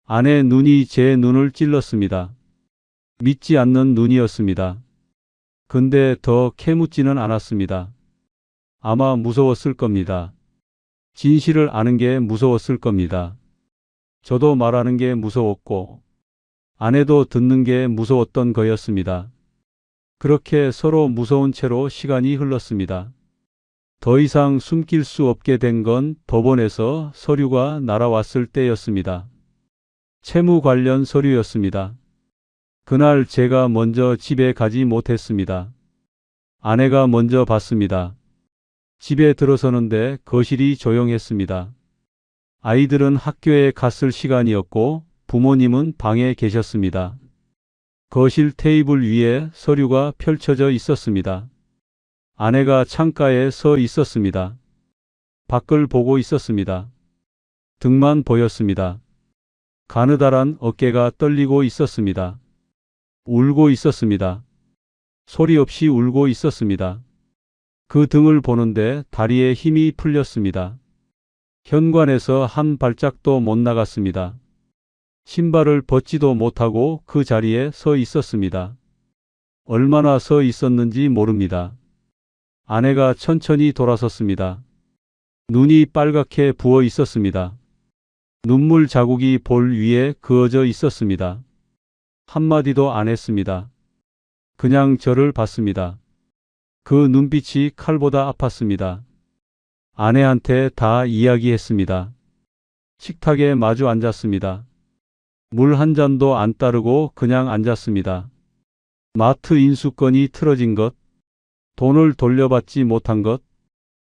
아내 눈이 제 눈을 찔렀습니다. 믿지 않는 눈이었습니다. 근데 더 캐묻지는 않았습니다. 아마 무서웠을 겁니다. 진실을 아는 게 무서웠을 겁니다. 저도 말하는 게 무서웠고, 아내도 듣는 게 무서웠던 거였습니다. 그렇게 서로 무서운 채로 시간이 흘렀습니다. 더 이상 숨길 수 없게 된 건 법원에서 서류가 날아왔을 때였습니다. 채무 관련 서류였습니다. 그날 제가 먼저 집에 가지 못했습니다. 아내가 먼저 봤습니다. 집에 들어서는데 거실이 조용했습니다. 아이들은 학교에 갔을 시간이었고 부모님은 방에 계셨습니다. 거실 테이블 위에 서류가 펼쳐져 있었습니다. 아내가 창가에 서 있었습니다. 밖을 보고 있었습니다. 등만 보였습니다. 가느다란 어깨가 떨리고 있었습니다. 울고 있었습니다. 소리 없이 울고 있었습니다. 그 등을 보는데 다리에 힘이 풀렸습니다. 현관에서 한 발짝도 못 나갔습니다. 신발을 벗지도 못하고 그 자리에 서 있었습니다. 얼마나 서 있었는지 모릅니다. 아내가 천천히 돌아섰습니다. 눈이 빨갛게 부어 있었습니다. 눈물 자국이 볼 위에 그어져 있었습니다. 한마디도 안 했습니다. 그냥 저를 봤습니다. 그 눈빛이 칼보다 아팠습니다. 아내한테 다 이야기했습니다. 식탁에 마주 앉았습니다. 물 한 잔도 안 따르고 그냥 앉았습니다. 마트 인수권이 틀어진 것, 돈을 돌려받지 못한 것,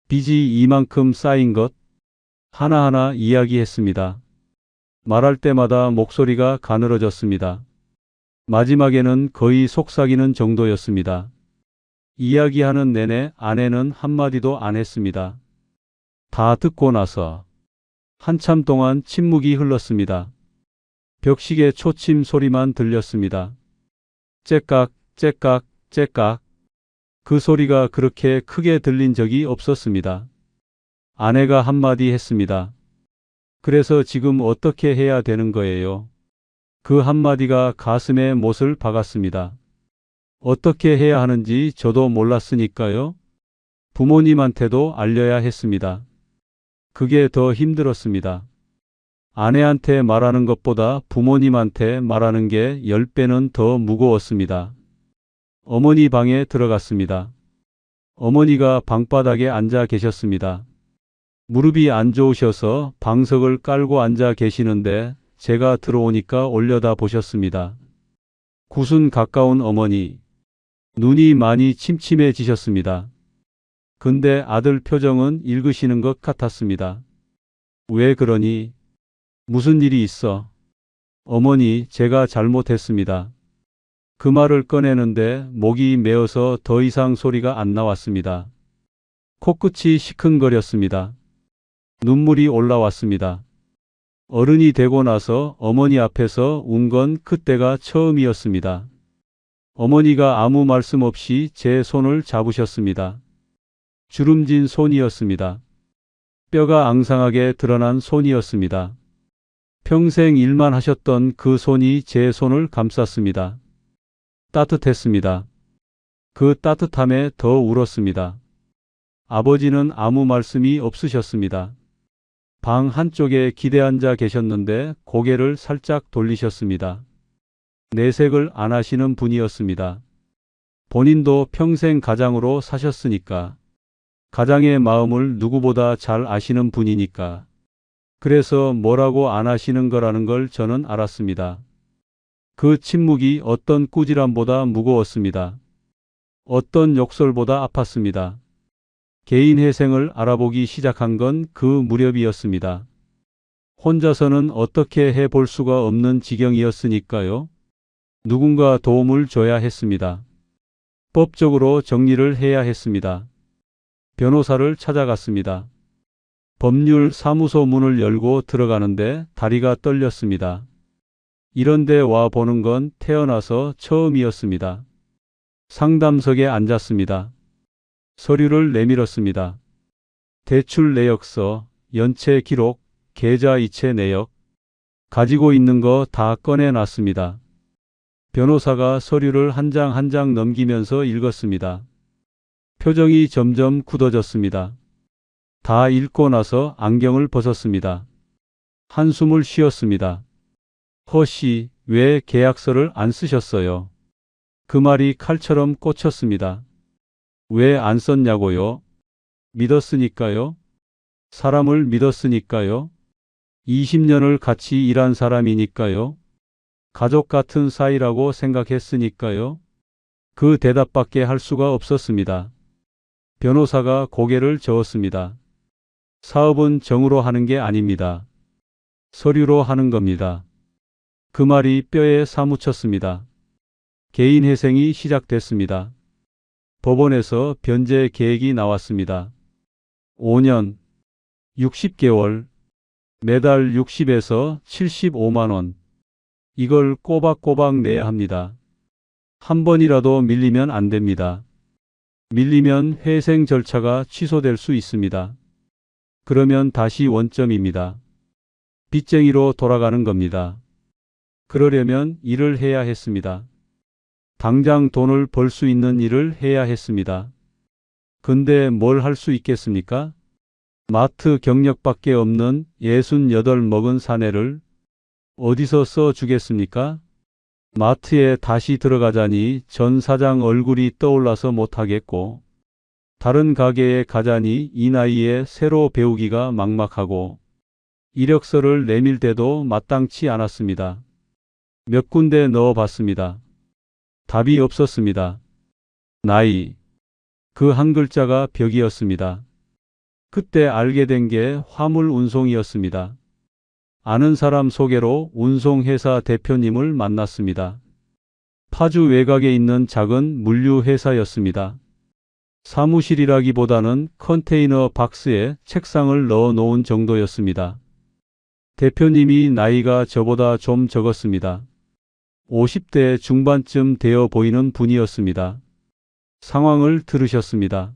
빚이 이만큼 쌓인 것, 하나하나 이야기했습니다. 말할 때마다 목소리가 가늘어졌습니다. 마지막에는 거의 속삭이는 정도였습니다. 이야기하는 내내 아내는 한마디도 안 했습니다. 다 듣고 나서 한참 동안 침묵이 흘렀습니다. 벽시계 초침 소리만 들렸습니다. 째깍, 째깍, 째깍. 그 소리가 그렇게 크게 들린 적이 없었습니다. 아내가 한마디 했습니다. 그래서 지금 어떻게 해야 되는 거예요? 그 한마디가 가슴에 못을 박았습니다. 어떻게 해야 하는지 저도 몰랐으니까요. 부모님한테도 알려야 했습니다. 그게 더 힘들었습니다. 아내한테 말하는 것보다 부모님한테 말하는 게 10배는 더 무거웠습니다. 어머니 방에 들어갔습니다. 어머니가 방바닥에 앉아 계셨습니다. 무릎이 안 좋으셔서 방석을 깔고 앉아 계시는데 제가 들어오니까 올려다 보셨습니다. 굿은 가까운 어머니. 눈이 많이 침침해지셨습니다. 근데 아들 표정은 읽으시는 것 같았습니다. 왜 그러니? 무슨 일이 있어? 어머니, 제가 잘못했습니다. 그 말을 꺼내는데 목이 메어서 더 이상 소리가 안 나왔습니다. 코끝이 시큰거렸습니다. 눈물이 올라왔습니다. 어른이 되고 나서 어머니 앞에서 운 건 그때가 처음이었습니다. 어머니가 아무 말씀 없이 제 손을 잡으셨습니다. 주름진 손이었습니다. 뼈가 앙상하게 드러난 손이었습니다. 평생 일만 하셨던 그 손이 제 손을 감쌌습니다. 따뜻했습니다. 그 따뜻함에 더 울었습니다. 아버지는 아무 말씀이 없으셨습니다. 방 한쪽에 기대앉아 계셨는데 고개를 살짝 돌리셨습니다. 내색을 안 하시는 분이었습니다. 본인도 평생 가장으로 사셨으니까, 가장의 마음을 누구보다 잘 아시는 분이니까, 그래서 뭐라고 안 하시는 거라는 걸 저는 알았습니다. 그 침묵이 어떤 꾸지람보다 무거웠습니다. 어떤 욕설보다 아팠습니다. 개인 회생을 알아보기 시작한 건 그 무렵이었습니다. 혼자서는 어떻게 해볼 수가 없는 지경이었으니까요. 누군가 도움을 줘야 했습니다. 법적으로 정리를 해야 했습니다. 변호사를 찾아갔습니다. 법률 사무소 문을 열고 들어가는데 다리가 떨렸습니다. 이런데 와 보는 건 태어나서 처음이었습니다. 상담석에 앉았습니다. 서류를 내밀었습니다. 대출 내역서, 연체 기록, 계좌 이체 내역, 가지고 있는 거 다 꺼내놨습니다. 변호사가 서류를 한 장 한 장 넘기면서 읽었습니다. 표정이 점점 굳어졌습니다. 다 읽고 나서 안경을 벗었습니다. 한숨을 쉬었습니다. 허씨, 왜 계약서를 안 쓰셨어요? 그 말이 칼처럼 꽂혔습니다. 왜 안 썼냐고요? 믿었으니까요. 사람을 믿었으니까요. 20년을 같이 일한 사람이니까요. 가족 같은 사이라고 생각했으니까요. 그 대답밖에 할 수가 없었습니다. 변호사가 고개를 저었습니다. 사업은 정으로 하는 게 아닙니다. 서류로 하는 겁니다. 그 말이 뼈에 사무쳤습니다. 개인 회생이 시작됐습니다. 법원에서 변제 계획이 나왔습니다. 5년, 60개월, 매달 60에서 75만 원. 이걸 꼬박꼬박 내야 합니다. 한 번이라도 밀리면 안 됩니다. 밀리면 회생 절차가 취소될 수 있습니다. 그러면 다시 원점입니다. 빚쟁이로 돌아가는 겁니다. 그러려면 일을 해야 했습니다. 당장 돈을 벌 수 있는 일을 해야 했습니다. 근데 뭘 할 수 있겠습니까? 마트 경력밖에 없는 68 먹은 사내를 어디서 써 주겠습니까? 마트에 다시 들어가자니 전 사장 얼굴이 떠올라서 못하겠고, 다른 가게에 가자니 이 나이에 새로 배우기가 막막하고, 이력서를 내밀 때도 마땅치 않았습니다. 몇 군데 넣어봤습니다. 답이 없었습니다. 나이. 그 한 글자가 벽이었습니다. 그때 알게 된 게 화물 운송이었습니다. 아는 사람 소개로 운송회사 대표님을 만났습니다. 파주 외곽에 있는 작은 물류회사였습니다. 사무실이라기보다는 컨테이너 박스에 책상을 넣어 놓은 정도였습니다. 대표님이 나이가 저보다 좀 적었습니다. 50대 중반쯤 되어 보이는 분이었습니다. 상황을 들으셨습니다.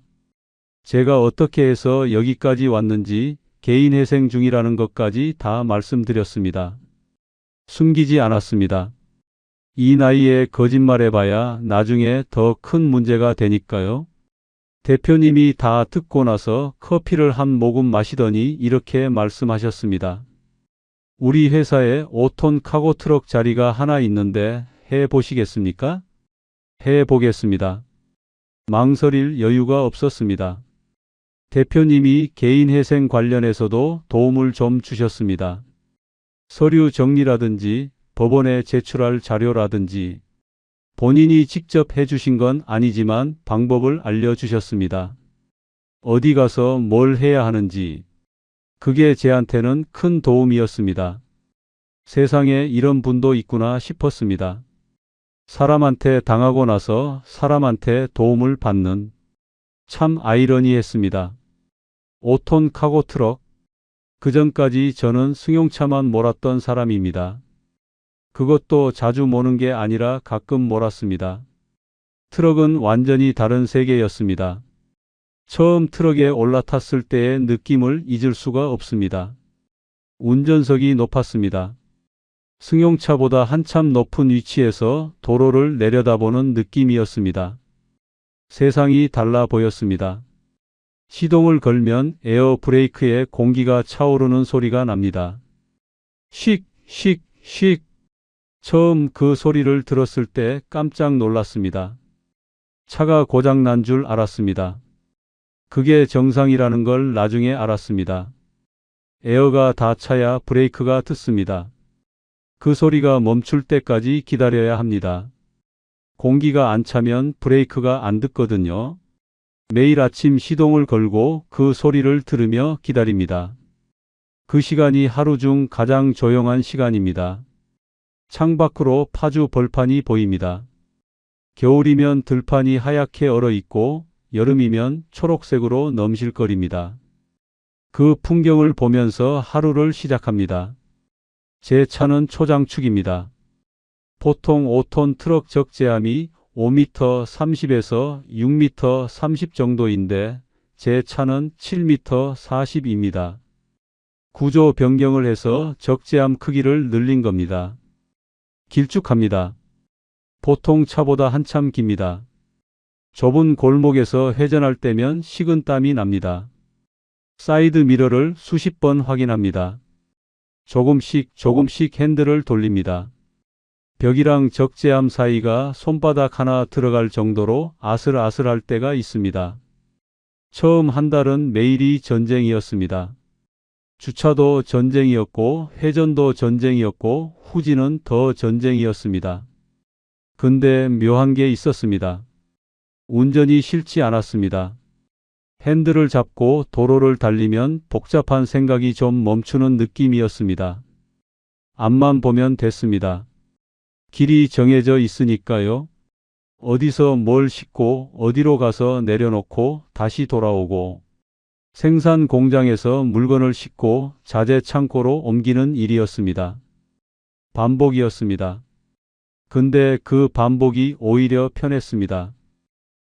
제가 어떻게 해서 여기까지 왔는지, 개인 회생 중이라는 것까지 다 말씀드렸습니다. 숨기지 않았습니다. 이 나이에 거짓말해봐야 나중에 더 큰 문제가 되니까요. 대표님이 다 듣고 나서 커피를 한 모금 마시더니 이렇게 말씀하셨습니다. 우리 회사에 5톤 카고 트럭 자리가 하나 있는데 해보시겠습니까? 해보겠습니다. 망설일 여유가 없었습니다. 대표님이 개인 회생 관련해서도 도움을 좀 주셨습니다. 서류 정리라든지 법원에 제출할 자료라든지 본인이 직접 해주신 건 아니지만 방법을 알려주셨습니다. 어디 가서 뭘 해야 하는지. 그게 제한테는 큰 도움이었습니다. 세상에 이런 분도 있구나 싶었습니다. 사람한테 당하고 나서 사람한테 도움을 받는, 참 아이러니했습니다. 5톤 카고 트럭. 그전까지 저는 승용차만 몰았던 사람입니다. 그것도 자주 모는 게 아니라 가끔 몰았습니다. 트럭은 완전히 다른 세계였습니다. 처음 트럭에 올라탔을 때의 느낌을 잊을 수가 없습니다. 운전석이 높았습니다. 승용차보다 한참 높은 위치에서 도로를 내려다보는 느낌이었습니다. 세상이 달라 보였습니다. 시동을 걸면 에어 브레이크에 공기가 차오르는 소리가 납니다. 쉭, 쉭, 쉭. 처음 그 소리를 들었을 때 깜짝 놀랐습니다. 차가 고장 난 줄 알았습니다. 그게 정상이라는 걸 나중에 알았습니다. 에어가 다 차야 브레이크가 트습니다. 그 소리가 멈출 때까지 기다려야 합니다. 공기가 안 차면 브레이크가 안 듣거든요. 매일 아침 시동을 걸고 그 소리를 들으며 기다립니다. 그 시간이 하루 중 가장 조용한 시간입니다. 창밖으로 파주 벌판이 보입니다. 겨울이면 들판이 하얗게 얼어 있고 여름이면 초록색으로 넘실거립니다. 그 풍경을 보면서 하루를 시작합니다. 제 차는 초장축입니다. 보통 5톤 트럭 적재함이 5m 30에서 6m 30 정도인데 제 차는 7m 40입니다. 구조 변경을 해서 적재함 크기를 늘린 겁니다. 길쭉합니다. 보통 차보다 한참 깁니다. 좁은 골목에서 회전할 때면 식은땀이 납니다. 사이드 미러를 수십 번 확인합니다. 조금씩 핸들을 돌립니다. 벽이랑 적재함 사이가 손바닥 하나 들어갈 정도로 아슬아슬할 때가 있습니다. 처음 한 달은 매일이 전쟁이었습니다. 주차도 전쟁이었고 회전도 전쟁이었고 후진은 더 전쟁이었습니다. 근데 묘한 게 있었습니다. 운전이 싫지 않았습니다. 핸들을 잡고 도로를 달리면 복잡한 생각이 좀 멈추는 느낌이었습니다. 앞만 보면 됐습니다. 길이 정해져 있으니까요. 어디서 뭘 싣고 어디로 가서 내려놓고 다시 돌아오고 생산 공장에서 물건을 싣고 자재 창고로 옮기는 일이었습니다. 반복이었습니다. 근데 그 반복이 오히려 편했습니다.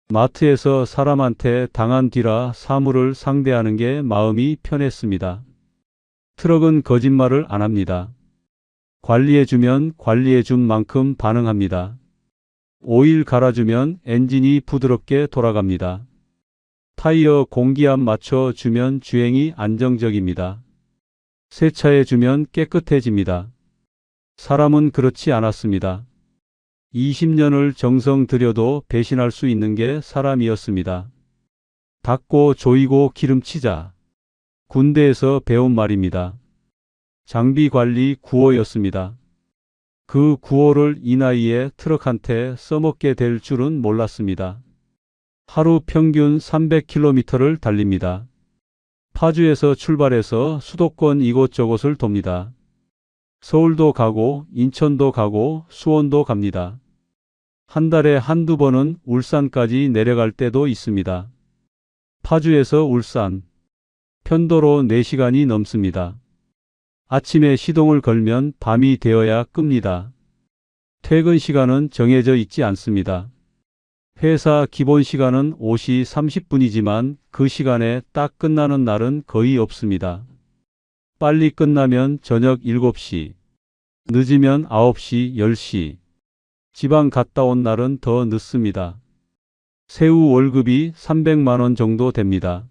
마트에서 사람한테 당한 뒤라 사물을 상대하는 게 마음이 편했습니다. 트럭은 거짓말을 안 합니다. 관리해주면 관리해준 만큼 반응합니다. 오일 갈아주면 엔진이 부드럽게 돌아갑니다. 타이어 공기압 맞춰주면 주행이 안정적입니다. 세차해주면 깨끗해집니다. 사람은 그렇지 않았습니다. 20년을 정성 들여도 배신할 수 있는 게 사람이었습니다. 닦고 조이고 기름치자. 군대에서 배운 말입니다. 장비 관리 구호였습니다. 그 구호를 이 나이에 트럭한테 써먹게 될 줄은 몰랐습니다. 하루 평균 300km를 달립니다. 파주에서 출발해서 수도권 이곳저곳을 돕니다. 서울도 가고 인천도 가고 수원도 갑니다. 한 달에 한두 번은 울산까지 내려갈 때도 있습니다. 파주에서 울산, 편도로 4시간이 넘습니다. 아침에 시동을 걸면 밤이 되어야 끕니다. 퇴근 시간은 정해져 있지 않습니다. 회사 기본 시간은 5시 30분이지만 그 시간에 딱 끝나는 날은 거의 없습니다. 빨리 끝나면 저녁 7시, 늦으면 9시, 10시. 지방 갔다 온 날은 더 늦습니다. 세후 월급이 300만 원 정도 됩니다.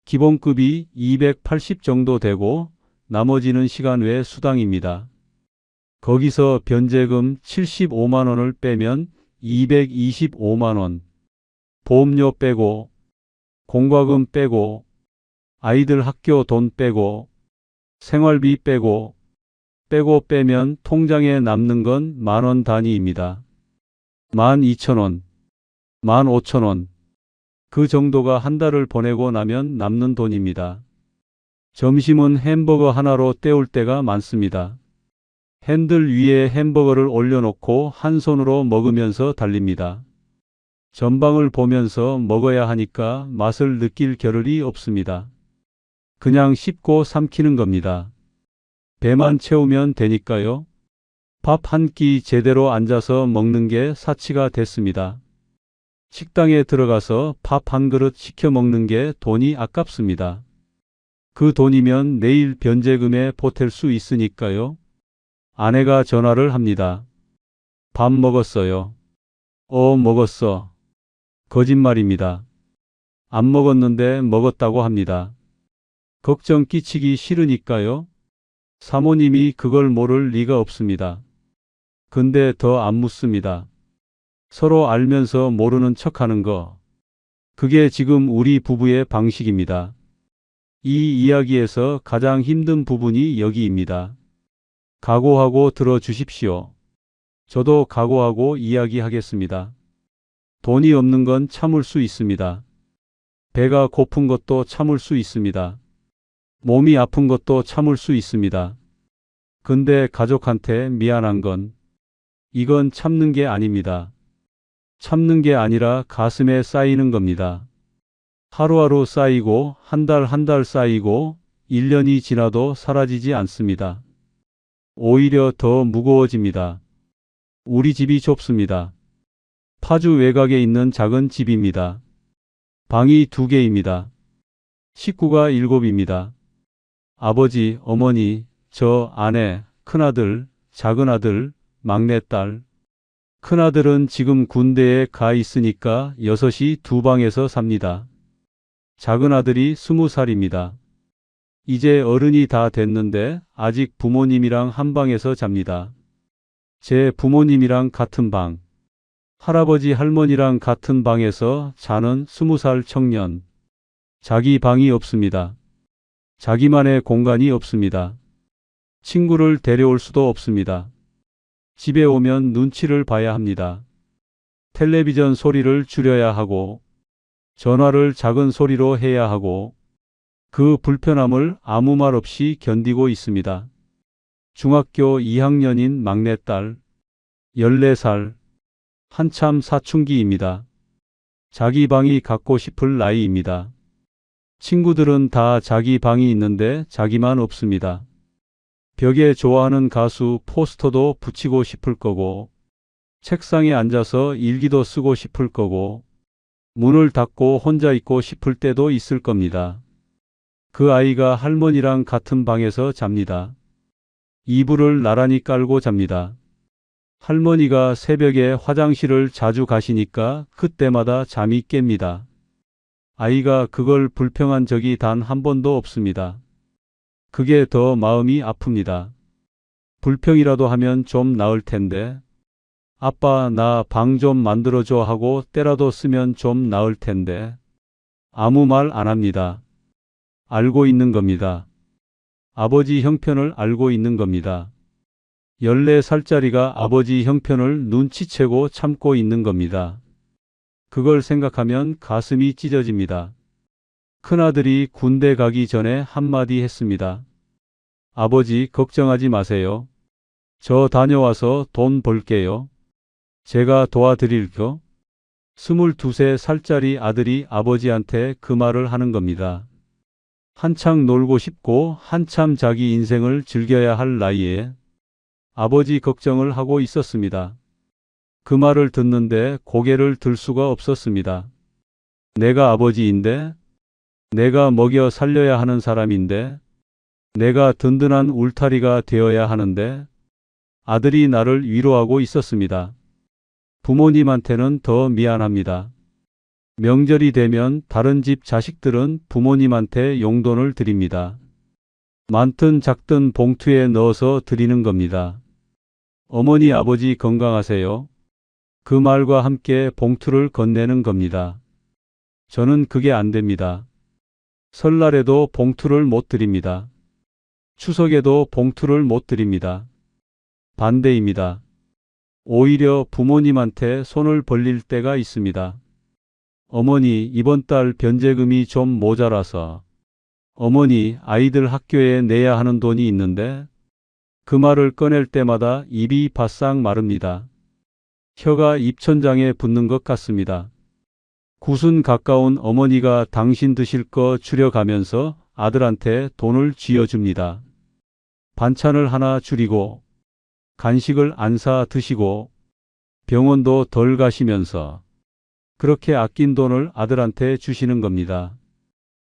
기본급이 280 정도 되고 나머지는 시간 외 수당입니다. 거기서 변제금 75만 원을 빼면 225만 원. 보험료 빼고 공과금 빼고 아이들 학교 돈 빼고 생활비 빼고 빼면 통장에 남는 건 10,000원 단위입니다. 12,000원, 15,000원. 그 정도가 한 달을 보내고 나면 남는 돈입니다. 점심은 햄버거 하나로 때울 때가 많습니다. 핸들 위에 햄버거를 올려놓고 한 손으로 먹으면서 달립니다. 전방을 보면서 먹어야 하니까 맛을 느낄 겨를이 없습니다. 그냥 씹고 삼키는 겁니다. 배만 채우면 되니까요. 밥 한 끼 제대로 앉아서 먹는 게 사치가 됐습니다. 식당에 들어가서 밥 한 그릇 시켜 먹는 게 돈이 아깝습니다. 그 돈이면 내일 변제금에 보탤 수 있으니까요. 아내가 전화를 합니다. 밥 먹었어요. 먹었어. 거짓말입니다. 안 먹었는데 먹었다고 합니다. 걱정 끼치기 싫으니까요. 사모님이 그걸 모를 리가 없습니다. 근데 더 안 묻습니다. 서로 알면서 모르는 척하는 거. 그게 지금 우리 부부의 방식입니다. 이 이야기에서 가장 힘든 부분이 여기입니다. 각오하고 들어주십시오. 저도 각오하고 이야기하겠습니다. 돈이 없는 건 참을 수 있습니다. 배가 고픈 것도 참을 수 있습니다. 몸이 아픈 것도 참을 수 있습니다. 근데 가족한테 미안한 건 이건 참는 게 아닙니다. 참는 게 아니라 가슴에 쌓이는 겁니다. 하루하루 쌓이고 한 달 쌓이고 1년이 지나도 사라지지 않습니다. 오히려 더 무거워집니다. 우리 집이 좁습니다. 파주 외곽에 있는 작은 집입니다. 방이 2개입니다. 식구가 7입니다. 아버지, 어머니, 저, 아내, 큰아들, 작은아들, 막내딸. 큰아들은 지금 군대에 가 있으니까 6이 2방에서 삽니다. 작은아들이 20살입니다. 이제 어른이 다 됐는데 아직 부모님이랑 한 방에서 잡니다. 제 부모님이랑 같은 방. 할아버지 할머니랑 같은 방에서 자는 20살 청년. 자기 방이 없습니다. 자기만의 공간이 없습니다. 친구를 데려올 수도 없습니다. 집에 오면 눈치를 봐야 합니다. 텔레비전 소리를 줄여야 하고, 전화를 작은 소리로 해야 하고, 그 불편함을 아무 말 없이 견디고 있습니다. 중학교 2학년인 막내딸, 14살, 한참 사춘기입니다. 자기 방이 갖고 싶을 나이입니다. 친구들은 다 자기 방이 있는데 자기만 없습니다. 벽에 좋아하는 가수 포스터도 붙이고 싶을 거고, 책상에 앉아서 일기도 쓰고 싶을 거고, 문을 닫고 혼자 있고 싶을 때도 있을 겁니다. 그 아이가 할머니랑 같은 방에서 잡니다. 이불을 나란히 깔고 잡니다. 할머니가 새벽에 화장실을 자주 가시니까 그때마다 잠이 깹니다. 아이가 그걸 불평한 적이 단 한 번도 없습니다. 그게 더 마음이 아픕니다. 불평이라도 하면 좀 나을 텐데. 아빠, 나 방 좀 만들어줘 하고 때라도 쓰면 좀 나을 텐데. 아무 말 안 합니다. 알고 있는 겁니다. 아버지 형편을 알고 있는 겁니다. 14살짜리가 아버지 형편을 눈치채고 참고 있는 겁니다. 그걸 생각하면 가슴이 찢어집니다. 큰아들이 군대 가기 전에 한마디 했습니다. 아버지, 걱정하지 마세요. 저 다녀와서 돈 벌게요. 제가 도와드릴게요. 22살짜리 아들이 아버지한테 그 말을 하는 겁니다. 한창 놀고 싶고 한참 자기 인생을 즐겨야 할 나이에 아버지 걱정을 하고 있었습니다. 그 말을 듣는데 고개를 들 수가 없었습니다. 내가 아버지인데, 내가 먹여 살려야 하는 사람인데, 내가 든든한 울타리가 되어야 하는데, 아들이 나를 위로하고 있었습니다. 부모님한테는 더 미안합니다. 명절이 되면 다른 집 자식들은 부모님한테 용돈을 드립니다. 많든 작든 봉투에 넣어서 드리는 겁니다. 어머니 아버지 건강하세요. 그 말과 함께 봉투를 건네는 겁니다. 저는 그게 안 됩니다. 설날에도 봉투를 못 드립니다. 추석에도 봉투를 못 드립니다. 반대입니다. 오히려 부모님한테 손을 벌릴 때가 있습니다. 어머니, 이번 달 변제금이 좀 모자라서. 어머니, 아이들 학교에 내야 하는 돈이 있는데. 그 말을 꺼낼 때마다 입이 바싹 마릅니다. 혀가 입천장에 붙는 것 같습니다. 굿은 가까운 어머니가 당신 드실 거 줄여가면서 아들한테 돈을 쥐어줍니다. 반찬을 하나 줄이고, 간식을 안 사 드시고, 병원도 덜 가시면서 그렇게 아낀 돈을 아들한테 주시는 겁니다.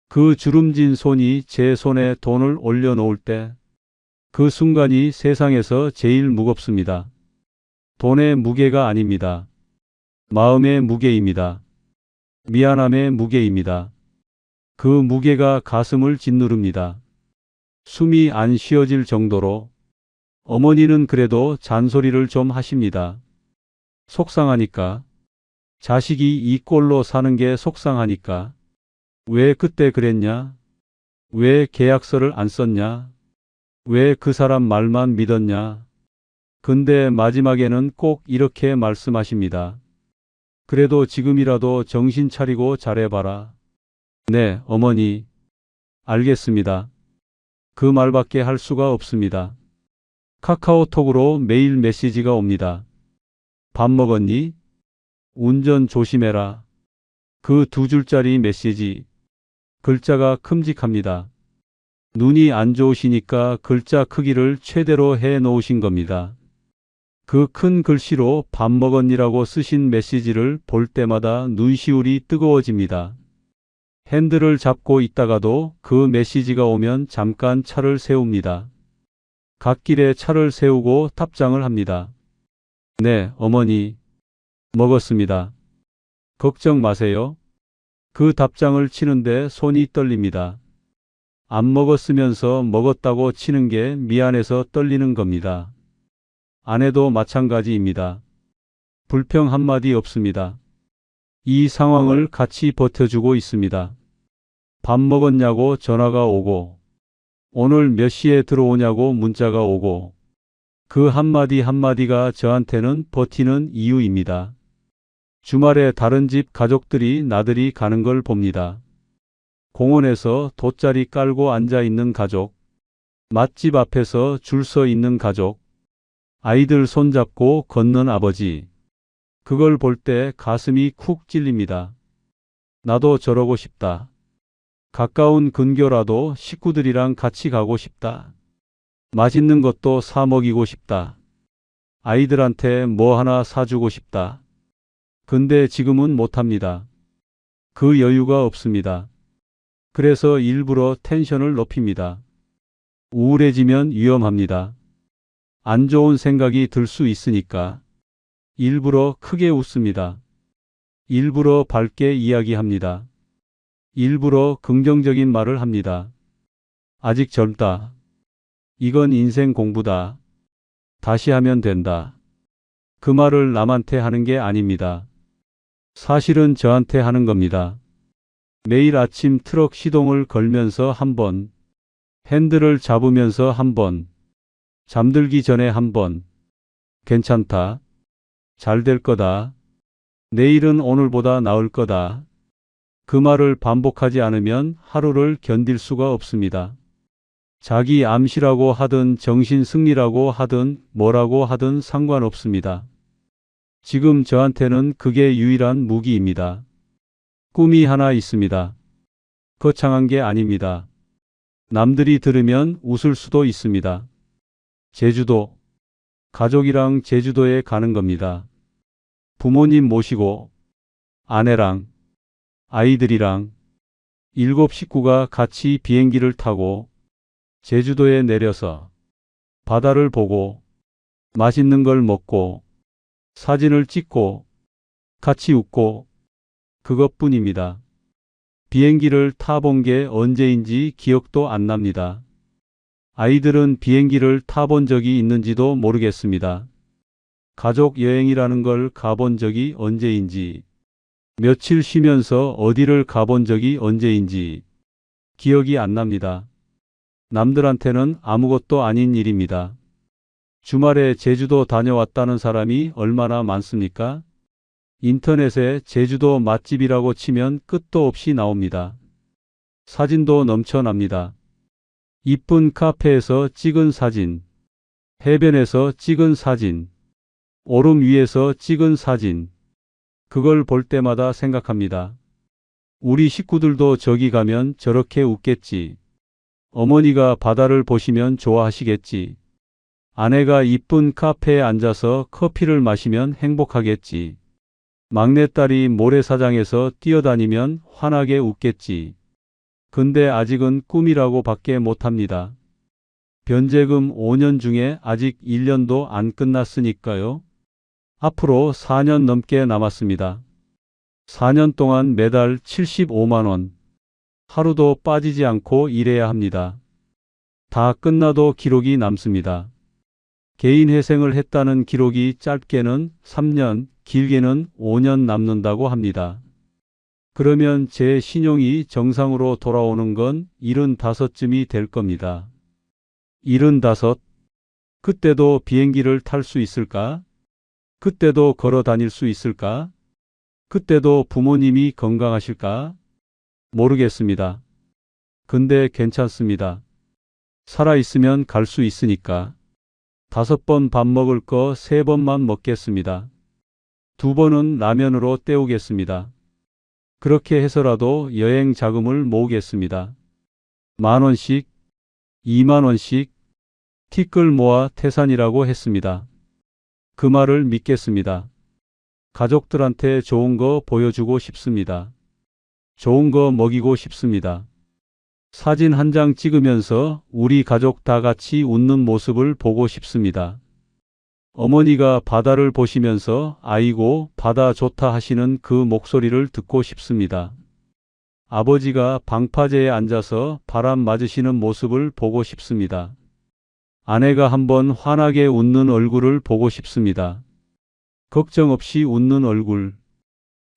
그 주름진 손이 제 손에 돈을 올려놓을 때 그 순간이 세상에서 제일 무겁습니다. 돈의 무게가 아닙니다. 마음의 무게입니다. 미안함의 무게입니다. 그 무게가 가슴을 짓누릅니다. 숨이 안 쉬어질 정도로. 어머니는 그래도 잔소리를 좀 하십니다. 속상하니까. 자식이 이 꼴로 사는 게 속상하니까. 왜 그때 그랬냐? 왜 계약서를 안 썼냐? 왜 그 사람 말만 믿었냐? 근데 마지막에는 꼭 이렇게 말씀하십니다. 그래도 지금이라도 정신 차리고 잘해봐라. 네, 어머니. 알겠습니다. 그 말밖에 할 수가 없습니다. 카카오톡으로 매일 메시지가 옵니다. 밥 먹었니? 운전 조심해라. 그 두 줄짜리 메시지. 글자가 큼직합니다. 눈이 안 좋으시니까 글자 크기를 최대로 해 놓으신 겁니다. 그 큰 글씨로 밥 먹었니라고 쓰신 메시지를 볼 때마다 눈시울이 뜨거워집니다. 핸들을 잡고 있다가도 그 메시지가 오면 잠깐 차를 세웁니다. 갓길에 차를 세우고 탑장을 합니다. 네, 어머니. 먹었습니다. 걱정 마세요. 그 답장을 치는데 손이 떨립니다. 안 먹었으면서 먹었다고 치는 게 미안해서 떨리는 겁니다. 아내도 마찬가지입니다. 불평 한마디 없습니다. 이 상황을 같이 버텨주고 있습니다. 밥 먹었냐고 전화가 오고, 오늘 몇 시에 들어오냐고 문자가 오고, 그 한마디 한마디가 저한테는 버티는 이유입니다. 주말에 다른 집 가족들이 나들이 가는 걸 봅니다. 공원에서 돗자리 깔고 앉아 있는 가족, 맛집 앞에서 줄 서 있는 가족, 아이들 손잡고 걷는 아버지. 그걸 볼 때 가슴이 쿡 찔립니다. 나도 저러고 싶다. 가까운 근교라도 식구들이랑 같이 가고 싶다. 맛있는 것도 사 먹이고 싶다. 아이들한테 뭐 하나 사주고 싶다. 근데 지금은 못합니다. 그 여유가 없습니다. 그래서 일부러 텐션을 높입니다. 우울해지면 위험합니다. 안 좋은 생각이 들 수 있으니까. 일부러 크게 웃습니다. 일부러 밝게 이야기합니다. 일부러 긍정적인 말을 합니다. 아직 젊다. 이건 인생 공부다. 다시 하면 된다. 그 말을 남한테 하는 게 아닙니다. 사실은 저한테 하는 겁니다. 매일 아침 트럭 시동을 걸면서 한 번, 핸들을 잡으면서 한 번, 잠들기 전에 한 번, 괜찮다. 잘 될 거다. 내일은 오늘보다 나을 거다. 그 말을 반복하지 않으면 하루를 견딜 수가 없습니다. 자기 암시라고 하든 정신 승리라고 하든 뭐라고 하든 상관없습니다. 지금 저한테는 그게 유일한 무기입니다. 꿈이 하나 있습니다. 거창한 게 아닙니다. 남들이 들으면 웃을 수도 있습니다. 제주도. 가족이랑 제주도에 가는 겁니다. 부모님 모시고 아내랑 아이들이랑 7 식구가 같이 비행기를 타고 제주도에 내려서 바다를 보고 맛있는 걸 먹고 사진을 찍고 같이 웃고 그것뿐입니다. 비행기를 타본 게 언제인지 기억도 안 납니다. 아이들은 비행기를 타본 적이 있는지도 모르겠습니다. 가족 여행이라는 걸 가본 적이 언제인지, 며칠 쉬면서 어디를 가본 적이 언제인지 기억이 안 납니다. 남들한테는 아무것도 아닌 일입니다. 주말에 제주도 다녀왔다는 사람이 얼마나 많습니까? 인터넷에 제주도 맛집이라고 치면 끝도 없이 나옵니다. 사진도 넘쳐납니다. 이쁜 카페에서 찍은 사진, 해변에서 찍은 사진, 오름 위에서 찍은 사진. 그걸 볼 때마다 생각합니다. 우리 식구들도 저기 가면 저렇게 웃겠지. 어머니가 바다를 보시면 좋아하시겠지. 아내가 이쁜 카페에 앉아서 커피를 마시면 행복하겠지. 막내딸이 모래사장에서 뛰어다니면 환하게 웃겠지. 근데 아직은 꿈이라고 밖에 못합니다. 변제금 5년 중에 아직 1년도 안 끝났으니까요. 앞으로 4년 넘게 남았습니다. 4년 동안 매달 75만 원. 하루도 빠지지 않고 일해야 합니다. 다 끝나도 기록이 남습니다. 개인 회생을 했다는 기록이 짧게는 3년, 길게는 5년 남는다고 합니다. 그러면 제 신용이 정상으로 돌아오는 건 75쯤이 될 겁니다. 75? 그때도 비행기를 탈 수 있을까? 그때도 걸어 다닐 수 있을까? 그때도 부모님이 건강하실까? 모르겠습니다. 근데 괜찮습니다. 살아있으면 갈 수 있으니까. 5번 밥 먹을 거 3번만 먹겠습니다. 2번은 라면으로 때우겠습니다. 그렇게 해서라도 여행 자금을 모으겠습니다. 10,000원씩, 20,000원씩, 티끌 모아 태산이라고 했습니다. 그 말을 믿겠습니다. 가족들한테 좋은 거 보여주고 싶습니다. 좋은 거 먹이고 싶습니다. 사진 한 장 찍으면서 우리 가족 다 같이 웃는 모습을 보고 싶습니다. 어머니가 바다를 보시면서 아이고 바다 좋다 하시는 그 목소리를 듣고 싶습니다. 아버지가 방파제에 앉아서 바람 맞으시는 모습을 보고 싶습니다. 아내가 한번 환하게 웃는 얼굴을 보고 싶습니다. 걱정 없이 웃는 얼굴.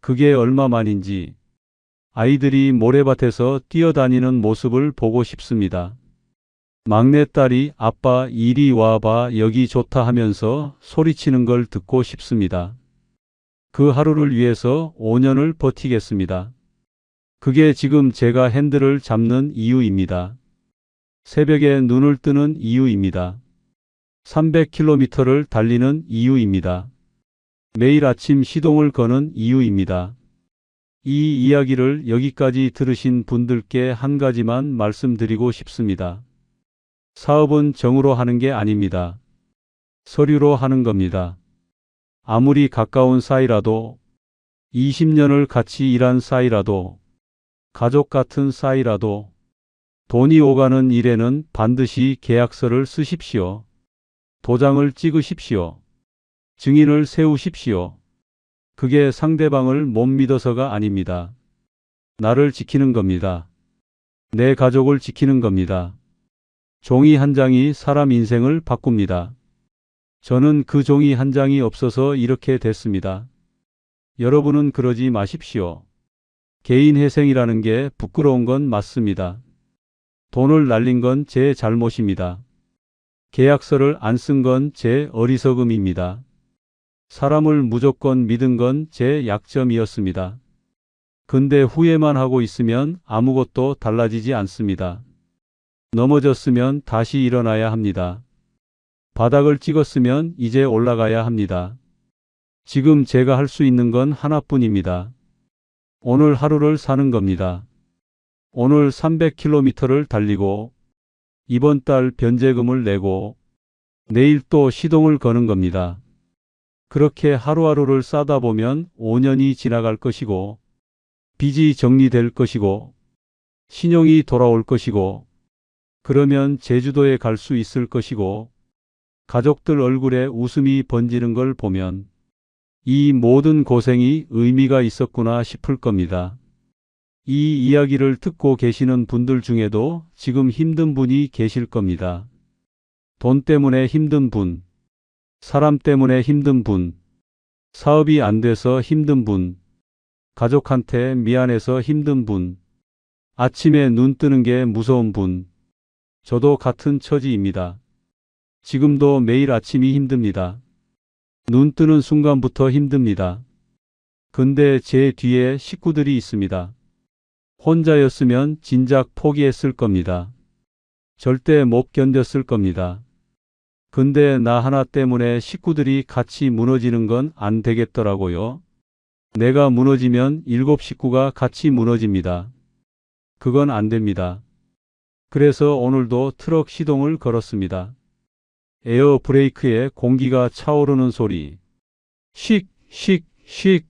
그게 얼마만인지. 아이들이 모래밭에서 뛰어다니는 모습을 보고 싶습니다. 막내딸이 아빠 이리 와봐 여기 좋다 하면서 소리치는 걸 듣고 싶습니다. 그 하루를 위해서 5년을 버티겠습니다. 그게 지금 제가 핸들을 잡는 이유입니다. 새벽에 눈을 뜨는 이유입니다. 300km를 달리는 이유입니다. 매일 아침 시동을 거는 이유입니다. 이 이야기를 여기까지 들으신 분들께 한 가지만 말씀드리고 싶습니다. 사업은 정으로 하는 게 아닙니다. 서류로 하는 겁니다. 아무리 가까운 사이라도 20년을 같이 일한 사이라도 가족 같은 사이라도 돈이 오가는 일에는 반드시 계약서를 쓰십시오. 도장을 찍으십시오. 증인을 세우십시오. 그게 상대방을 못 믿어서가 아닙니다. 나를 지키는 겁니다. 내 가족을 지키는 겁니다. 종이 한 장이 사람 인생을 바꿉니다. 저는 그 종이 한 장이 없어서 이렇게 됐습니다. 여러분은 그러지 마십시오. 개인 회생이라는 게 부끄러운 건 맞습니다. 돈을 날린 건 제 잘못입니다. 계약서를 안 쓴 건 제 어리석음입니다. 사람을 무조건 믿은 건 제 약점이었습니다. 근데 후회만 하고 있으면 아무것도 달라지지 않습니다. 넘어졌으면 다시 일어나야 합니다. 바닥을 찍었으면 이제 올라가야 합니다. 지금 제가 할 수 있는 건 하나뿐입니다. 오늘 하루를 사는 겁니다. 오늘 300km를 달리고 이번 달 변제금을 내고 내일 또 시동을 거는 겁니다. 그렇게 하루하루를 싸다 보면 5년이 지나갈 것이고 빚이 정리될 것이고 신용이 돌아올 것이고 그러면 제주도에 갈 수 있을 것이고 가족들 얼굴에 웃음이 번지는 걸 보면 이 모든 고생이 의미가 있었구나 싶을 겁니다. 이 이야기를 듣고 계시는 분들 중에도 지금 힘든 분이 계실 겁니다. 돈 때문에 힘든 분, 사람 때문에 힘든 분, 사업이 안 돼서 힘든 분, 가족한테 미안해서 힘든 분, 아침에 눈 뜨는 게 무서운 분, 저도 같은 처지입니다. 지금도 매일 아침이 힘듭니다. 눈 뜨는 순간부터 힘듭니다. 근데 제 뒤에 식구들이 있습니다. 혼자였으면 진작 포기했을 겁니다. 절대 못 견뎠을 겁니다. 근데 나 하나 때문에 식구들이 같이 무너지는 건 안 되겠더라고요. 내가 무너지면 7 식구가 같이 무너집니다. 그건 안 됩니다. 그래서 오늘도 트럭 시동을 걸었습니다. 에어 브레이크에 공기가 차오르는 소리. 씩, 씩, 씩.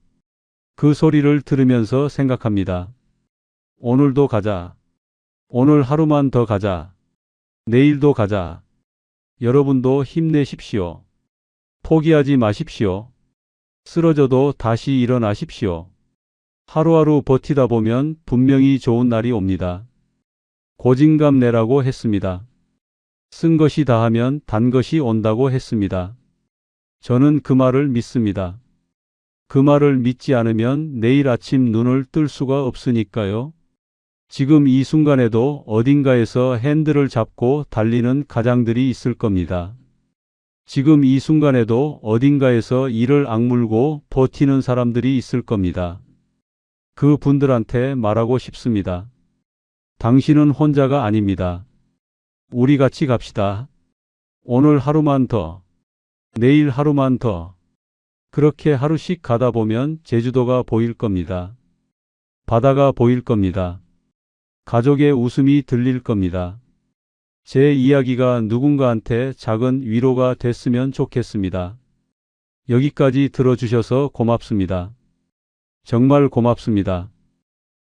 그 소리를 들으면서 생각합니다. 오늘도 가자. 오늘 하루만 더 가자. 내일도 가자. 여러분도 힘내십시오. 포기하지 마십시오. 쓰러져도 다시 일어나십시오. 하루하루 버티다 보면 분명히 좋은 날이 옵니다. 고진감 내라고 했습니다. 쓴 것이 다하면 단 것이 온다고 했습니다. 저는 그 말을 믿습니다. 그 말을 믿지 않으면 내일 아침 눈을 뜰 수가 없으니까요. 지금 이 순간에도 어딘가에서 핸들을 잡고 달리는 가장들이 있을 겁니다. 지금 이 순간에도 어딘가에서 이를 악물고 버티는 사람들이 있을 겁니다. 그 분들한테 말하고 싶습니다. 당신은 혼자가 아닙니다. 우리 같이 갑시다. 오늘 하루만 더, 내일 하루만 더. 그렇게 하루씩 가다 보면 제주도가 보일 겁니다. 바다가 보일 겁니다. 가족의 웃음이 들릴 겁니다. 제 이야기가 누군가한테 작은 위로가 됐으면 좋겠습니다. 여기까지 들어주셔서 고맙습니다. 정말 고맙습니다.